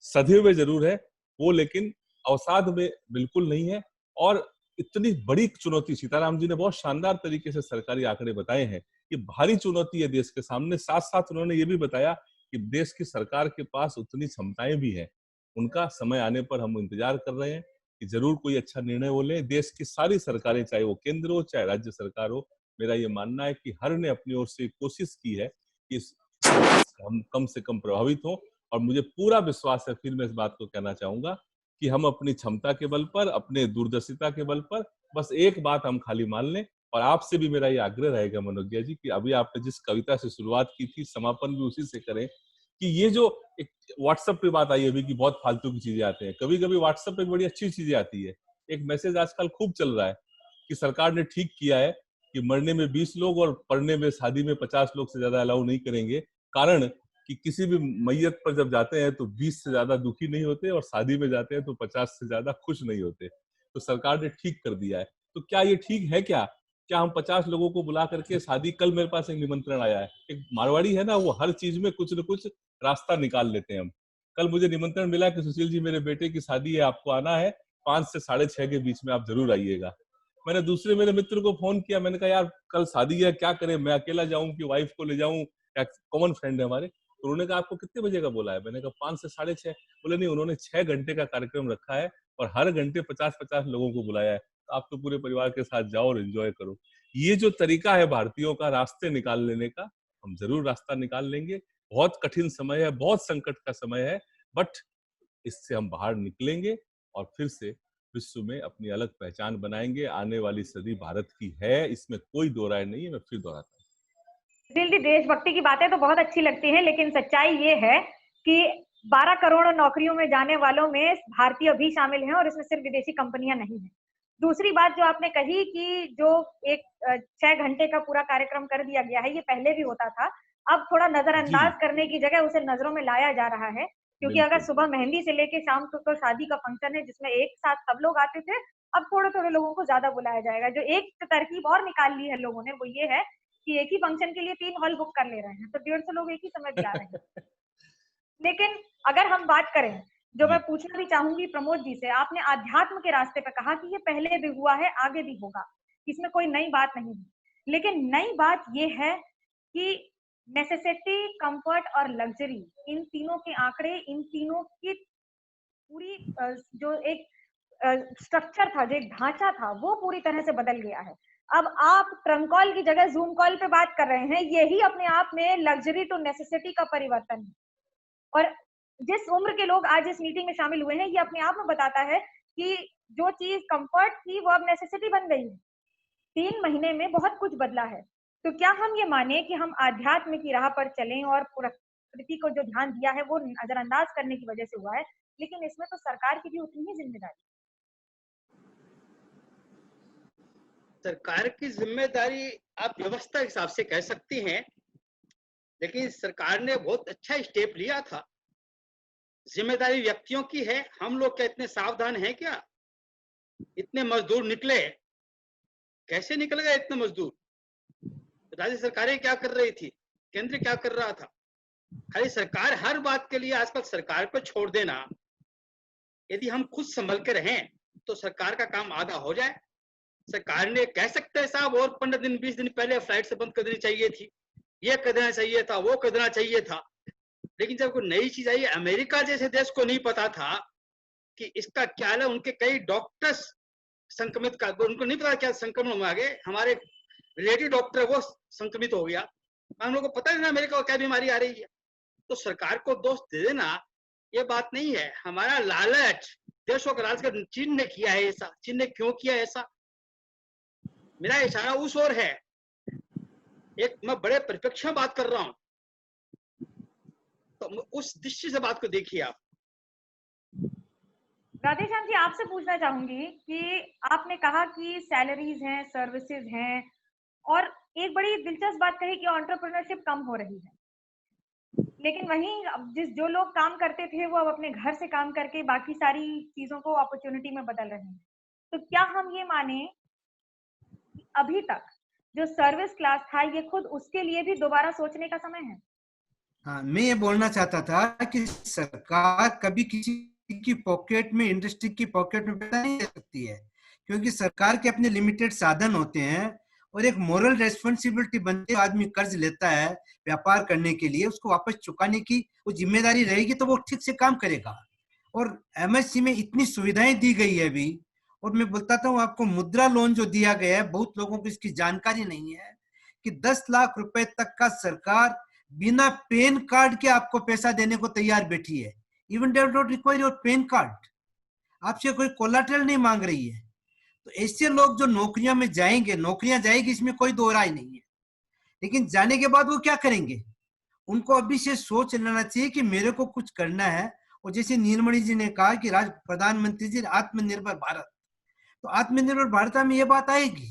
सधे हुए जरूर है वो, लेकिन अवसाद में बिल्कुल नहीं है। और इतनी बड़ी चुनौती, सीताराम जी ने बहुत शानदार तरीके से सरकारी आंकड़े बताए हैं, ये भारी चुनौती है देश के सामने। साथ साथ उन्होंने ये भी बताया कि देश की सरकार के पास उतनी क्षमताएं भी हैं। उनका समय आने पर हम इंतजार कर रहे हैं कि जरूर कोई अच्छा निर्णय वो ले। देश की सारी सरकारें, चाहे वो केंद्र हो चाहे राज्य सरकार हो, मेरा ये मानना है कि हर ने अपनी ओर से कोशिश की है कि हम कम से कम प्रभावित हों। और मुझे पूरा विश्वास है, फिर मैं इस बात को कहना चाहूंगा, कि हम अपनी क्षमता के बल पर, अपने दूरदर्शिता के बल पर बस एक बात हम खाली मान लें, और आपसे भी मेरा ये आग्रह रहेगा मनोज्ञा जी कि अभी आपने जिस कविता से शुरुआत की थी, समापन भी उसी से करें कि ये जो एक व्हाट्सएप पे बात आई अभी कि बहुत फालतू की चीजें आते हैं, कभी कभी व्हाट्सएप पे बड़ी अच्छी चीजें आती है। एक मैसेज आजकल खूब चल रहा है कि सरकार ने ठीक किया है कि मरने में 20 लोग और पढ़ने में शादी में 50 लोग से ज्यादा अलाउ नहीं करेंगे, कारण कि किसी भी मैयत पर जब जाते हैं तो 20 से ज्यादा दुखी नहीं होते और शादी में जाते हैं तो 50 से ज्यादा खुश नहीं होते। तो सरकार ने ठीक कर दिया है। तो क्या ये ठीक है क्या हम 50 लोगों को बुला करके शादी, कल मेरे पास एक निमंत्रण आया है, एक मारवाड़ी है ना, वो हर चीज में कुछ न कुछ रास्ता निकाल लेते हैं हम। कल मुझे निमंत्रण मिला कि सुशील जी मेरे बेटे की शादी है, आपको आना है, 5 से 6:30 के बीच में आप जरूर आइएगा। मैंने दूसरे मेरे मित्र को फोन किया, मैंने कहा यार कल शादी है, क्या करें, मैं अकेला जाऊं कि वाइफ को ले जाऊं, या कॉमन फ्रेंड है हमारे। तो उन्होंने कहा आपको कितने बजे का बोला है, मैंने कहा 5 से 6:30। बोले नहीं, उन्होंने 6 घंटे का कार्यक्रम रखा है और हर घंटे 50-50 लोगों को बुलाया है, तो आप तो पूरे परिवार के साथ जाओ और एंजॉय करो। ये जो तरीका है भारतीयों का रास्ते निकाल लेने का, हम जरूर रास्ता निकाल लेंगे। बहुत कठिन समय है, बहुत संकट का समय है, बट इससे हम बाहर निकलेंगे और फिर से विश्व में अपनी अलग पहचान बनाएंगे। आने वाली सदी भारत की है, इसमें कोई दो राय नहीं है। मैं फिर दोहराता हूँ, सुशील जी, देशभक्ति की बातें तो बहुत अच्छी लगती हैं, लेकिन सच्चाई ये है कि 12 करोड़ नौकरियों में जाने वालों में भारतीय भी शामिल हैं और इसमें सिर्फ विदेशी कंपनियां नहीं हैं। दूसरी बात जो आपने कही कि जो एक 6 घंटे का पूरा कार्यक्रम कर दिया गया है, ये पहले भी होता था, अब थोड़ा नजरअंदाज करने की जगह उसे नजरों में लाया जा रहा है, क्योंकि अगर सुबह मेहंदी से लेके शाम को शादी का फंक्शन है जिसमें एक साथ सब लोग आते थे, अब थोड़े थोड़े लोगों को ज्यादा बुलाया जाएगा। जो एक तरकीब और निकाल ली है लोगों ने, वो ये है कि एक ही फंक्शन के लिए 3 हॉल बुक कर ले रहे हैं, तो 150 लोग एक ही समय भी आ रहे हैं। लेकिन अगर हम बात करें, जो मैं पूछना भी चाहूंगी प्रमोद जी से, आपने आध्यात्म के रास्ते पे कहा कि ये पहले भी हुआ है, आगे भी होगा, इसमें कोई नई बात नहीं है। लेकिन नई बात ये है कि नेसेसिटी, कंफर्ट और लग्जरी, इन तीनों के आंकड़े, इन तीनों की पूरी जो एक स्ट्रक्चर था, जो एक ढांचा था, वो पूरी तरह से बदल गया है। अब आप ट्रंक कॉल की जगह जूम कॉल पे बात कर रहे हैं, यही अपने आप में लग्जरी टू नेसेसिटी का परिवर्तन है। और जिस उम्र के लोग आज इस मीटिंग में शामिल हुए हैं, ये अपने आप में बताता है कि जो चीज कंफर्ट थी वो अब नेसेसिटी बन गई है। 3 महीने में बहुत कुछ बदला है। तो क्या हम ये माने कि हम आध्यात्म की राह पर चलें और प्रकृति को जो ध्यान दिया है वो नजरअंदाज करने की वजह से हुआ है, लेकिन इसमें तो सरकार की भी उतनी ही जिम्मेदारी। सरकार की जिम्मेदारी आप व्यवस्था के हिसाब से कह सकती हैं, लेकिन सरकार ने बहुत अच्छा स्टेप लिया था। जिम्मेदारी व्यक्तियों की है, हम लोग क्या इतने सावधान हैं क्या? इतने मजदूर निकले, कैसे निकल गए इतने मजदूर? राज्य सरकारें क्या कर रही थी, केंद्र क्या कर रहा था? खाली सरकार हर बात के लिए आजकल सरकार पर छोड़ देना, यदि हम खुद संभल के रहें तो सरकार का काम आधा हो जाए। सरकार ने कह सकते हैं साहब और 15 दिन 20 दिन पहले फ्लाइट से बंद कर देनी चाहिए थी, ये कर देना चाहिए था, वो कर देना चाहिए था, लेकिन जब कोई नई चीज आई, अमेरिका जैसे देश को नहीं पता था कि इसका क्या है, उनके कई डॉक्टर्स संक्रमित का, उनको नहीं पता क्या संक्रमण में आ गए, हमारे रिलेटिव डॉक्टर वो संक्रमित हो गया, हम लोगों को पता नहीं ना अमेरिका को क्या बीमारी आ रही है। तो सरकार को दोष दे देना ये बात नहीं है। हमारा लालच, देशों का लालच कर चीन ने किया है ऐसा, चीन ने क्यों किया ऐसा? मेरा इशारा उस ओर है, एक मैं बड़े परिप्रेक्ष्य में बात कर रहा हूं, तो उस दृष्टि से बात को देखिए आप। राधेश्याम जी, आपसे पूछना चाहूंगी कि आपने कहा कि सैलरीज हैं, सर्विसेज हैं, और एक बड़ी दिलचस्प बात कही कि एंटरप्रेन्योरशिप कम हो रही है, लेकिन वहीं जो लोग काम करते थे वो अब अपने घर से काम करके बाकी सारी चीजों को अपॉर्चुनिटी में बदल रहे हैं। तो क्या हम ये माने कि अभी तक जो सर्विस क्लास था, ये खुद उसके लिए भी दोबारा सोचने का समय है? हाँ, मैं ये बोलना चाहता था कि सरकार कभी किसी की पॉकेट में, इंडस्ट्री की पॉकेट में पैसा नहीं दे सकती है, क्योंकि सरकार के अपने लिमिटेड साधन होते हैं और एक मोरल रेस्पॉन्सिबिलिटी बनती है। आदमी कर्ज लेता है व्यापार करने के लिए, उसको वापस चुकाने की वो जिम्मेदारी रहेगी तो वो ठीक से काम करेगा। और एमएससी में इतनी सुविधाएं दी गई है अभी, और मैं बताता हूँ आपको, मुद्रा लोन जो दिया गया है, बहुत लोगों को इसकी जानकारी नहीं है कि 10 लाख रुपए तक का सरकार बिना पैन कार्ड के आपको पैसा देने को तैयार बैठी है। Even they don't require your pan card, आपसे कोई कोलाटरल नहीं मांग रही है। तो ऐसे लोग जो नौकरियां में जाएंगे, नौकरियां जाएगी, इसमें कोई दो राय नहीं है, लेकिन जाने के बाद वो क्या करेंगे? उनको अभी से सोच लेना चाहिए कि मेरे को कुछ करना है। और जैसे नीलमणि जी ने कहा कि प्रधानमंत्री जी आत्मनिर्भर भारत, तो आत्मनिर्भर भारत में ये बात आएगी।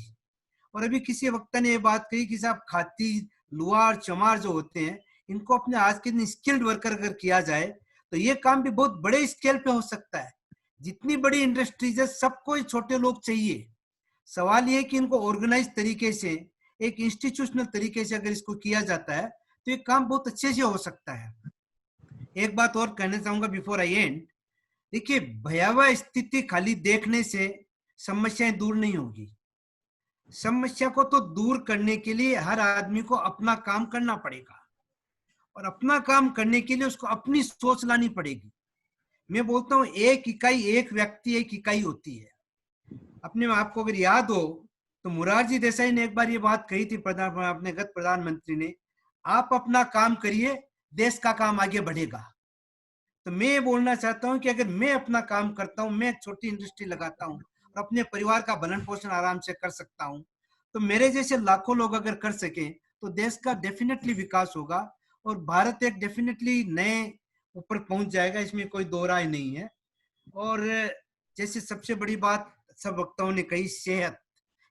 और अभी किसी वक्ता ने ये बात कही कि साहब खाती, लुहार, चमार जो होते हैं, इनको अपने आज के दिन स्किल्ड वर्कर अगर किया जाए तो ये काम भी बहुत बड़े स्केल पे हो सकता है। जितनी बड़ी इंडस्ट्रीज है, सबको छोटे लोग चाहिए। सवाल ये कि इनको ऑर्गेनाइज तरीके से, एक इंस्टीट्यूशनल तरीके से अगर इसको किया जाता है तो ये काम बहुत अच्छे से हो सकता है। एक बात और कहना चाहूंगा बिफोर आई एंड। देखिए, भयावह स्थिति खाली देखने से समस्याएं दूर नहीं होगी। समस्या को तो दूर करने के लिए हर आदमी को अपना काम करना पड़ेगा, और अपना काम करने के लिए उसको अपनी सोच लानी पड़ेगी। मैं बोलता हूं, एक इकाई, एक व्यक्ति, एक इकाई होती है। अपने आपको अगर याद हो तो मोरारजी देसाई ने एक बार ये बात कही थी, अपने गत प्रधानमंत्री ने, आप अपना काम करिए, देश का काम आगे बढ़ेगा। तो मैं बोलना चाहता हूं कि अगर मैं अपना काम करता हूं, मैं छोटी इंडस्ट्री लगाता हूं और अपने परिवार का भरण पोषण आराम से कर सकता हूं, तो मेरे जैसे लाखों लोग अगर कर सकें तो देश का डेफिनेटली विकास होगा और भारत एक डेफिनेटली नए ऊपर पहुंच जाएगा, इसमें कोई दो राय नहीं है। और जैसे सबसे बड़ी बात सब वक्ताओं ने कही, सेहत।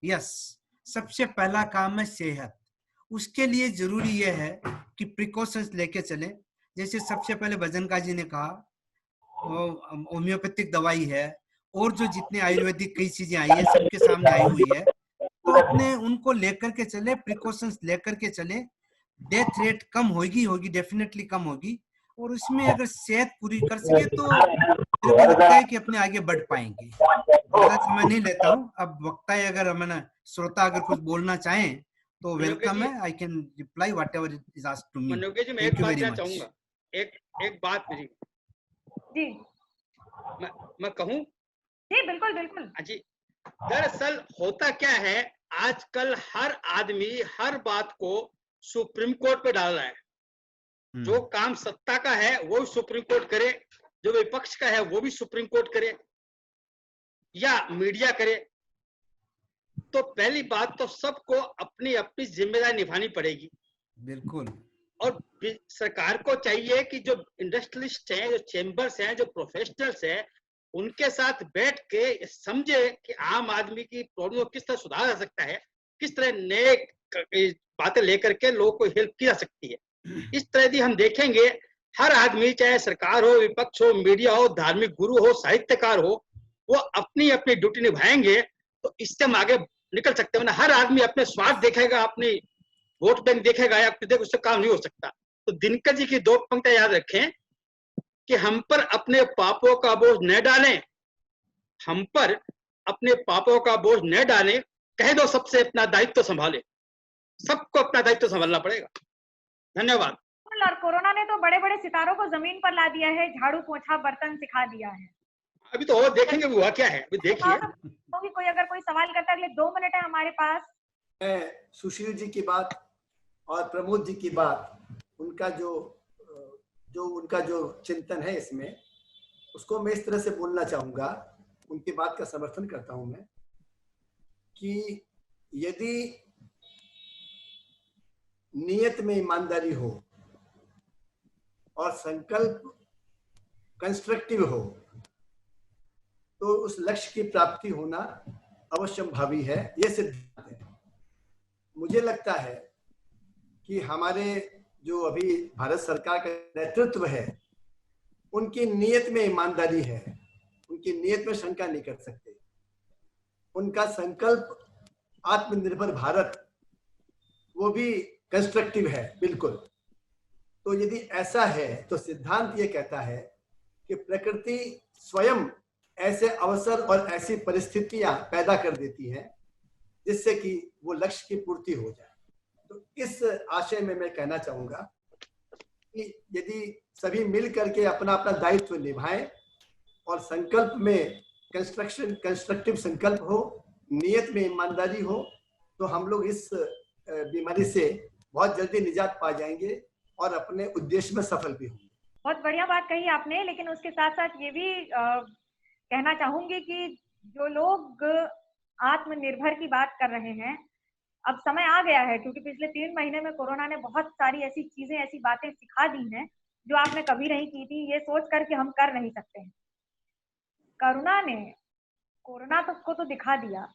यस, सबसे पहला काम है सेहत। उसके लिए जरूरी यह है कि प्रिकॉशंस लेके चले। जैसे सबसे पहले भजनका जी ने कहा, होम्योपैथिक दवाई है और जो जितने आयुर्वेदिक कई चीजें आई है सबके सामने आई हुई है, तो अपने उनको लेकर के चले, प्रिकॉशंस लेकर के चले। डेथ रेट कम होगी, डेफिनेटली कम होगी। और उसमें अगर सेहत पूरी कर सके तो मेरे को लगता है कि अपने आगे बढ़ पाएंगे। ज्यादा समय नहीं लेता हूँ। अब वक्ता है, अगर मैंने श्रोता अगर कुछ बोलना चाहें तो वेलकम है। I can reply whatever is asked to me. Manoj ji, मैं एक बात कहना चाहूंगा, एक बात मेरी जी, मैं कहूं? जी बिल्कुल बिल्कुल। जी, दरअसल होता क्या है, आजकल हर आदमी हर बात को सुप्रीम कोर्ट पे डाल रहा है। जो काम सत्ता का है वो सुप्रीम कोर्ट करे, जो विपक्ष का है वो भी सुप्रीम कोर्ट करे या मीडिया करे। तो पहली बात तो सबको अपनी अपनी जिम्मेदारी निभानी पड़ेगी। बिल्कुल। और सरकार को चाहिए कि जो इंडस्ट्रियलिस्ट हैं, जो चेंबर्स हैं, जो प्रोफेशनल्स हैं, उनके साथ बैठ के समझे कि आम आदमी की प्रॉब्लम को किस तरह सुधारा जा सकता है, किस तरह नए बातें लेकर के लोगों को हेल्प की जा सकती है। इस तरह यदि हम देखेंगे, हर आदमी, चाहे सरकार हो, विपक्ष हो, मीडिया हो, धार्मिक गुरु हो, साहित्यकार हो, वो अपनी अपनी ड्यूटी निभाएंगे तो इससे हम आगे निकल सकते हैं। हर आदमी अपने स्वार्थ देखेगा, अपनी वोट बैंक देखेगा या देख, उससे काम नहीं हो सकता। तो दिनकर जी की दो पंक्तियां याद रखें कि हम पर अपने पापों का बोझ न डालें, हम पर अपने पापों का बोझ न डालें, कह दो सबसे अपना दायित्व संभाले। सबको अपना दायित्व संभालना पड़ेगा। धन्यवाद। और कोरोना ने तो बड़े बड़े सितारों को जमीन पर ला दिया है, झाड़ू पोछा बर्तन सिखा दिया है। अभी तो और देखेंगे हुआ क्या है, अभी देखिए। तो कोई अगर कोई सवाल करता है, अगले 2 मिनट है हमारे पास। मैं सुशील जी की बात और प्रमोद जी की बात, उनका जो चिंतन है इसमें, उसको मैं इस तरह से बोलना चाहूंगा, उनकी बात का समर्थन करता हूं मैं, कि यदि नियत में ईमानदारी हो और संकल्प कंस्ट्रक्टिव हो तो उस लक्ष्य की प्राप्ति होना अवश्यंभावी है। यह सिद्धांत है। मुझे लगता है कि हमारे जो अभी भारत सरकार का नेतृत्व है, उनकी नियत में ईमानदारी है, उनकी नियत में शंका नहीं कर सकते। उनका संकल्प आत्मनिर्भर भारत, वो भी कंस्ट्रक्टिव है, बिल्कुल। तो यदि ऐसा है तो सिद्धांत ये कहता है कि प्रकृति स्वयं ऐसे अवसर और ऐसी परिस्थितियां पैदा कर देती है जिससे कि वो लक्ष्य की पूर्ति हो जाए। तो इस आशय में मैं कहना चाहूंगा कि यदि सभी मिल करके अपना अपना दायित्व निभाएं और संकल्प में कंस्ट्रक्टिव संकल्प हो, नियत में ईमानदारी हो, तो हम लोग इस बीमारी से बहुत जल्दी निजात पा जाएंगे और अपने उद्देश्य में सफल भी होंगे। बहुत बढ़िया बात कही आपने, लेकिन उसके साथ साथ ये भी कहना चाहूंगी कि जो लोग आत्मनिर्भर की बात कर रहे हैं। अब समय आ गया है, क्योंकि पिछले 3 महीने में कोरोना ने बहुत सारी ऐसी चीजें, ऐसी बातें सिखा दी हैं जो आपने कभी नहीं की थी, ये सोच कर कि हम कर नहीं सकते हैं। करुणा ने कोरोना को तो दिखा दिया,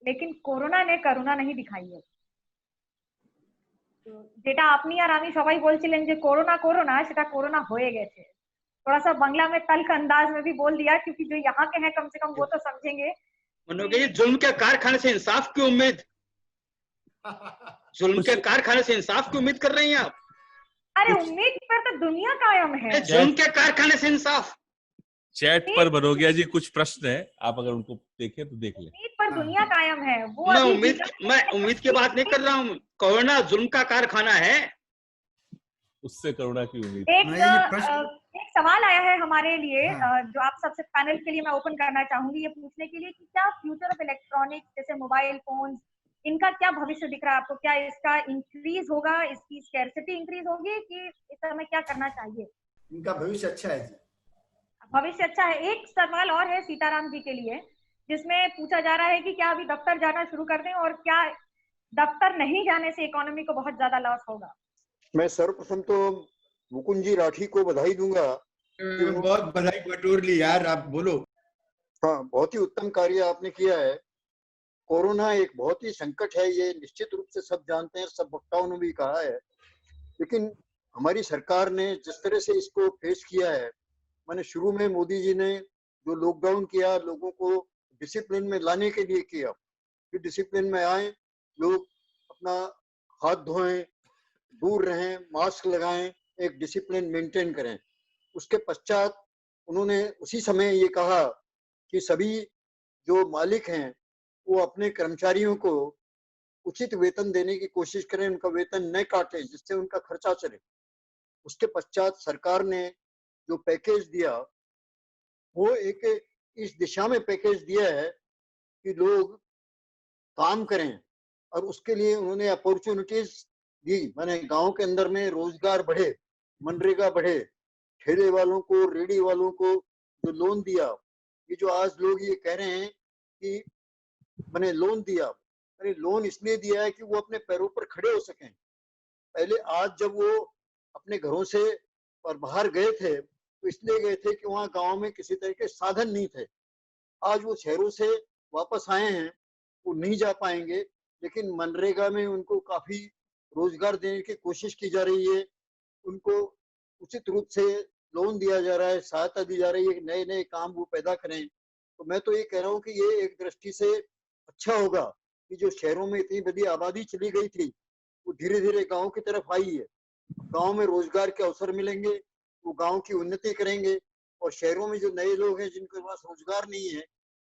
लेकिन कोरोना ने करुणा नहीं दिखाई है। যেটা আপনি আর আমি সবাই বলছিলেন যে कोरोना कोरोना, সেটা कोरोना হয়ে গেছে। थोड़ा सा बांग्ला में तल्ख अंदाज में भी बोल दिया, क्योंकि जो यहाँ के हैं कम से कम वो तो समझेंगे। मनोगे जी, जुल्म के कारखाने से इंसाफ की उम्मीद, जुल्म के कारखाने से इंसाफ की उम्मीद कर रही हैं आप? अरे उम्मीद पर तो दुनिया कायम है। जुल्म के कारखाने से इंसाफ। चैट पर मनोगिया जी कुछ प्रश्न है, आप अगर उनको देखें तो देख लें। उम्मीद पर दुनिया कायम है। वो मैं अभी उम्मीद की बात नहीं कर रहा हूँ। कोरोना जुल्म का कारखाना है, उससे करुणा की उम्मीद। एक सवाल आया है हमारे लिए, जो आप सबसे पैनल के लिए मैं ओपन करना चाहूंगी, ये पूछने के लिए कि क्या फ्यूचर ऑफ इलेक्ट्रॉनिक्स जैसे मोबाइल फोन, इनका क्या भविष्य दिख रहा है आपको? क्या इसका इंक्रीज होगा, इसकी स्कैर्सिटी इंक्रीज होगी, कि इस समय क्या करना चाहिए? इनका भविष्य अच्छा है जी। भविष्य अच्छा है। एक सवाल और है सीताराम जी के लिए, जिसमें पूछा जा रहा है कि क्या अभी दफ्तर जाना शुरू कर दें, और क्या दफ्तर नहीं जाने से इकोनॉमी को बहुत ज्यादा लॉस होगा? मैं सर्वप्रथम तो मुकुंद जी राठी को बधाई दूंगा। बहुत बधाई बटोर ली यार, आप बोलो। हाँ, बहुत ही उत्तम कार्य आपने किया है। कोरोना एक बहुत ही संकट है, ये निश्चित रूप से सब जानते हैं, सब वक्ताओं ने भी कहा है। लेकिन हमारी सरकार ने जिस तरह से इसको फेस किया है, मैंने शुरू में मोदी जी ने जो लॉकडाउन किया, लोगों को डिसिप्लिन में लाने के लिए किया, फिर डिसिप्लिन में आए, लोग अपना हाथ धोएं, दूर रहें, मास्क लगाएं, एक डिसिप्लिन मेंटेन करें। उसके पश्चात उन्होंने उसी समय ये कहा कि सभी जो मालिक हैं वो अपने कर्मचारियों को उचित वेतन देने की कोशिश करें, उनका वेतन न काटें, जिससे उनका खर्चा चले। उसके पश्चात सरकार ने जो पैकेज दिया वो एक इस दिशा में पैकेज दिया है कि लोग काम करें, और उसके लिए उन्होंने अपॉर्चुनिटीज दी। मैंने गांव के अंदर में रोजगार बढ़े, मनरेगा बढ़े, ठेले वालों को, रेडी वालों को जो लोन दिया, ये जो आज लोग ये कह रहे हैं कि मैंने लोन दिया, मैंने लोन इसलिए दिया है कि वो अपने पैरों पर खड़े हो सकें। पहले आज जब वो अपने घरों से और बाहर गए थे तो इसलिए गए थे कि वहाँ गांव में किसी तरह के साधन नहीं थे। आज वो शहरों से वापस आए हैं, वो नहीं जा पाएंगे, लेकिन मनरेगा में उनको काफी रोजगार देने की कोशिश की जा रही है, उनको उचित रूप से लोन दिया जा रहा है, सहायता दी जा रही है, नए नए काम वो पैदा करें। तो मैं तो ये कह रहा हूँ कि ये एक दृष्टि से अच्छा होगा कि जो शहरों में इतनी बड़ी आबादी चली गई थी वो धीरे धीरे गाँव की तरफ आई है। गाँव में रोजगार के अवसर मिलेंगे, वो गाँव की उन्नति करेंगे, और शहरों में जो नए लोग हैं जिनके पास रोजगार नहीं है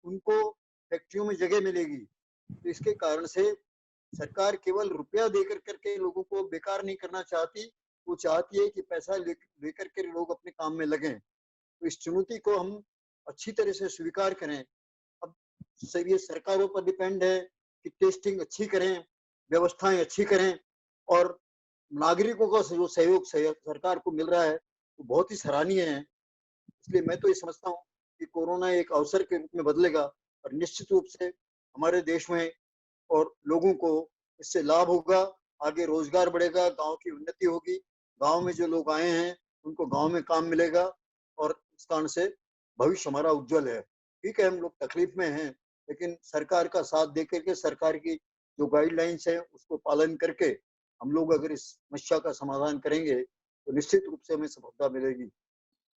उनको फैक्ट्रियों में जगह मिलेगी। तो इसके कारण से सरकार केवल रुपया देकर करके लोगों को बेकार नहीं करना चाहती, वो चाहती है कि पैसा लेकर के लोग अपने काम में लगें। तो इस चुनौती को हम अच्छी तरह से स्वीकार करें। अब ये सरकारों पर डिपेंड है कि टेस्टिंग अच्छी करें, व्यवस्थाएं अच्छी करें, और नागरिकों का जो सहयोग सरकार को मिल रहा है वो बहुत ही सराहनीय है। इसलिए मैं तो ये समझता हूँ कि कोरोना एक अवसर के रूप में बदलेगा, और निश्चित रूप से हमारे देश में और लोगों को इससे लाभ होगा, आगे रोजगार बढ़ेगा, गांव की उन्नति होगी, गांव में जो लोग आए हैं उनको गांव में काम मिलेगा, और इस कारण से भविष्य हमारा उज्जवल है। ठीक है, हम लोग तकलीफ में हैं, लेकिन सरकार का साथ दे करके, सरकार की जो गाइडलाइंस है उसको पालन करके हम लोग अगर इस समस्या का समाधान करेंगे तो निश्चित रूप से हमें सफलता मिलेगी।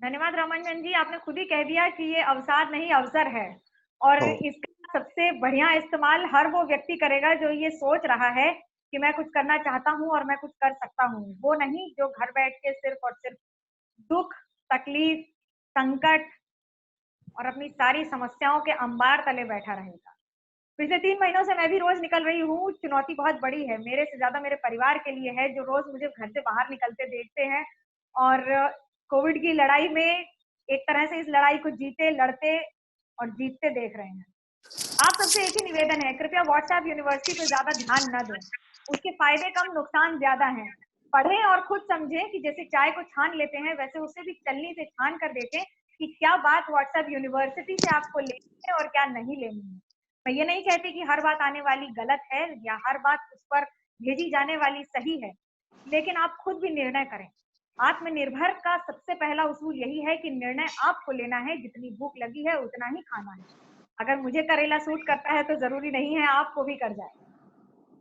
धन्यवाद रामांजन जी, आपने खुद ही कह दिया कि ये अवसाद नहीं अवसर है, और इसका सबसे बढ़िया इस्तेमाल हर वो व्यक्ति करेगा जो ये सोच रहा है कि मैं कुछ करना चाहता हूँ और मैं कुछ कर सकता हूँ। वो नहीं जो घर बैठ के सिर्फ और सिर्फ दुख, तकलीफ, संकट और अपनी सारी समस्याओं के अंबार तले बैठा रहेगा। पिछले 3 महीनों से मैं भी रोज निकल रही हूँ। चुनौती बहुत बड़ी है, मेरे से ज्यादा मेरे परिवार के लिए है, जो रोज मुझे घर से बाहर निकलते देखते हैं और कोविड की लड़ाई में एक तरह से इस लड़ाई को जीते, लड़ते और जीतते देख रहे हैं। आप सबसे एक ही निवेदन है, कृपया व्हाट्सएप यूनिवर्सिटी पे ज्यादा ध्यान न दें, उसके फायदे कम नुकसान ज्यादा हैं। पढ़ें और खुद समझें कि जैसे चाय को छान लेते हैं वैसे उसे भी चलनी से छान कर देखें कि क्या बात व्हाट्सएप यूनिवर्सिटी से आपको लेनी है और क्या नहीं लेनी है। मैं ये नहीं कहती कि हर बात आने वाली गलत है या हर बात उस पर भेजी जाने वाली सही है, लेकिन आप खुद भी निर्णय करें। आत्मनिर्भर का सबसे पहला उसूल यही है कि निर्णय आपको लेना है, जितनी भूख लगी है उतना ही खाना है। अगर मुझे करेला सूट करता है तो जरूरी नहीं है आपको भी कर जाए।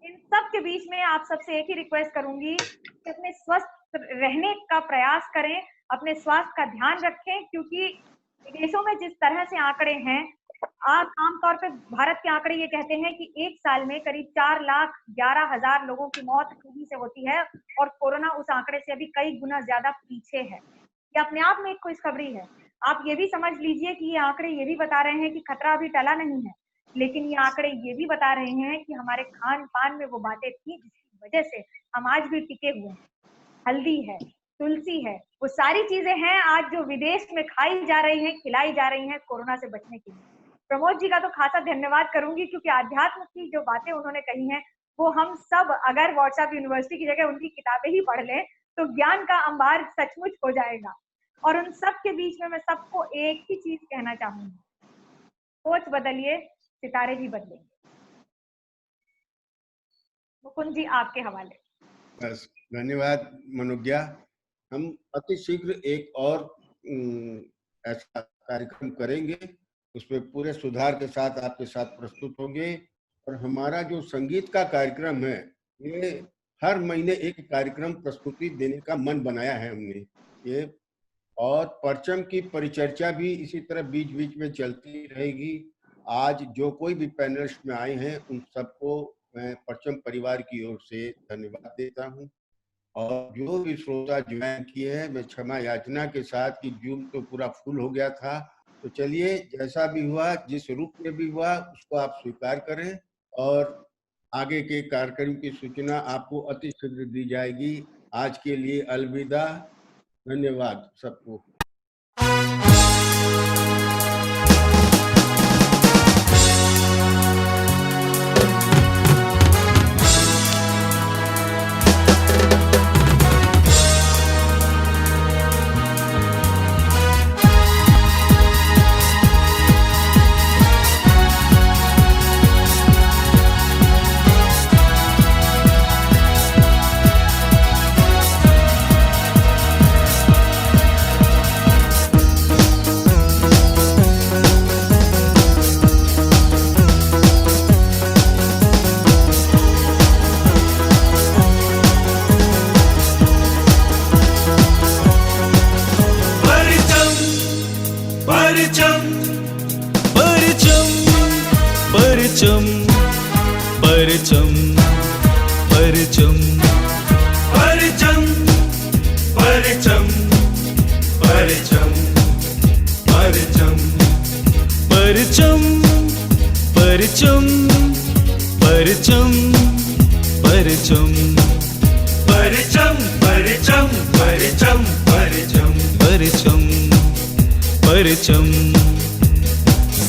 इन सब के बीच में आप सबसे एक ही रिक्वेस्ट करूंगी कि अपने स्वस्थ रहने का प्रयास करें, अपने स्वास्थ्य का ध्यान रखें, क्योंकि विदेशों में जिस तरह से आंकड़े हैं, आमतौर पे भारत के आंकड़े ये कहते हैं कि एक साल में करीब 4,11,000 लोगों की मौत टीबी से होती है और कोरोना उस आंकड़े से अभी कई गुना ज्यादा पीछे है। ये अपने आप में एक खुशखबरी है। आप ये भी समझ लीजिए कि ये आंकड़े ये भी बता रहे हैं कि खतरा अभी टला नहीं है, लेकिन ये आंकड़े ये भी बता रहे हैं कि हमारे खान पान में वो बातें थी जिसकी वजह से हम आज भी टिके हुए हैं। हल्दी है, तुलसी है, वो सारी चीजें हैं आज जो विदेश में खाई जा रही हैं, खिलाई जा रही हैं कोरोना से बचने के लिए। प्रमोद जी का तो खासा धन्यवाद करूंगी, क्योंकि आध्यात्म की जो बातें उन्होंने कही हैं वो हम सब अगर व्हाट्सएप यूनिवर्सिटी की जगह उनकी किताबें ही पढ़ लें तो ज्ञान का अंबार सचमुच हो जाएगा। और उन सब के बीच में मैं सबको एक ही चीज कहना चाहूंगी, सोच बदलिए, सितारे भी बदलेंगे। मुकुंद जी आपके हवाले। बस धन्यवाद मनोज्ञा। हम अति शीघ्र एक और ऐसा कार्यक्रम करेंगे, उसमें पूरे सुधार के साथ आपके साथ प्रस्तुत होंगे। और हमारा जो संगीत का कार्यक्रम है, ये हर महीने एक कार्यक्रम प्रस्तुति देने का मन बनाया है हमने ये, और परचम की परिचर्चा भी इसी तरह बीच बीच में चलती रहेगी। आज जो कोई भी पैनलिस्ट में आए हैं उन सबको मैं परचम परिवार की ओर से धन्यवाद देता हूं। और जो भी श्रोता ज्वाइन किए हैं, मैं क्षमा याचना के साथ कि जूम तो पूरा फुल हो गया था। तो चलिए, जैसा भी हुआ, जिस रूप में भी हुआ, उसको आप स्वीकार करें और आगे के कार्यक्रम की सूचना आपको अति शीघ्र दी जाएगी। आज के लिए अलविदा, धन्यवाद सबको।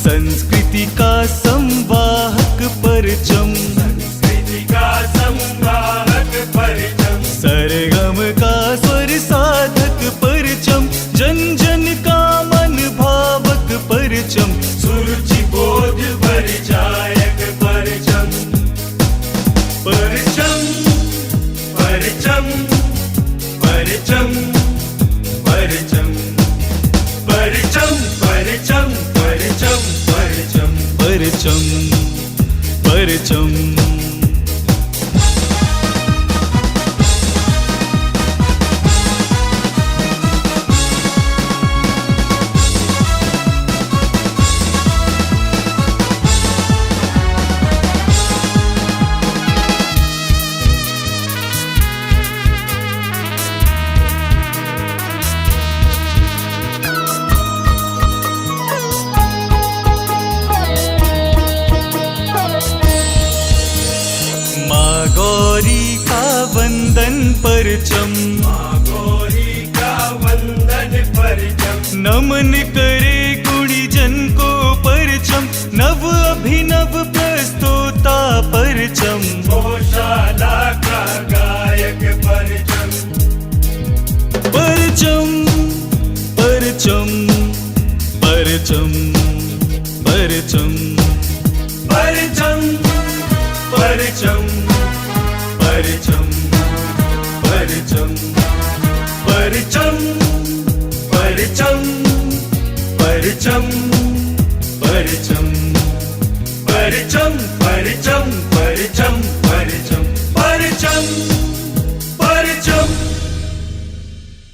संस्कृति का संवाहक परचम, संस्कृति का संवाहक परचम, सरगम का स्वर साधक परचम, जन जन का मन भावक परचम, सुरुचि बोध परिचायक परचम, परचम परचम परचम परचम परचम परचम परचम परचम परचम परचम। परचम, गौरी का वंदन परचम, नमन करे गुणीजन को परचम, नव अभिनव प्रस्तोता परचम, गौशाला का गायक परचम, परचम परचम परचम परचम। परचम परचम परचम परचम परचम परचम परचम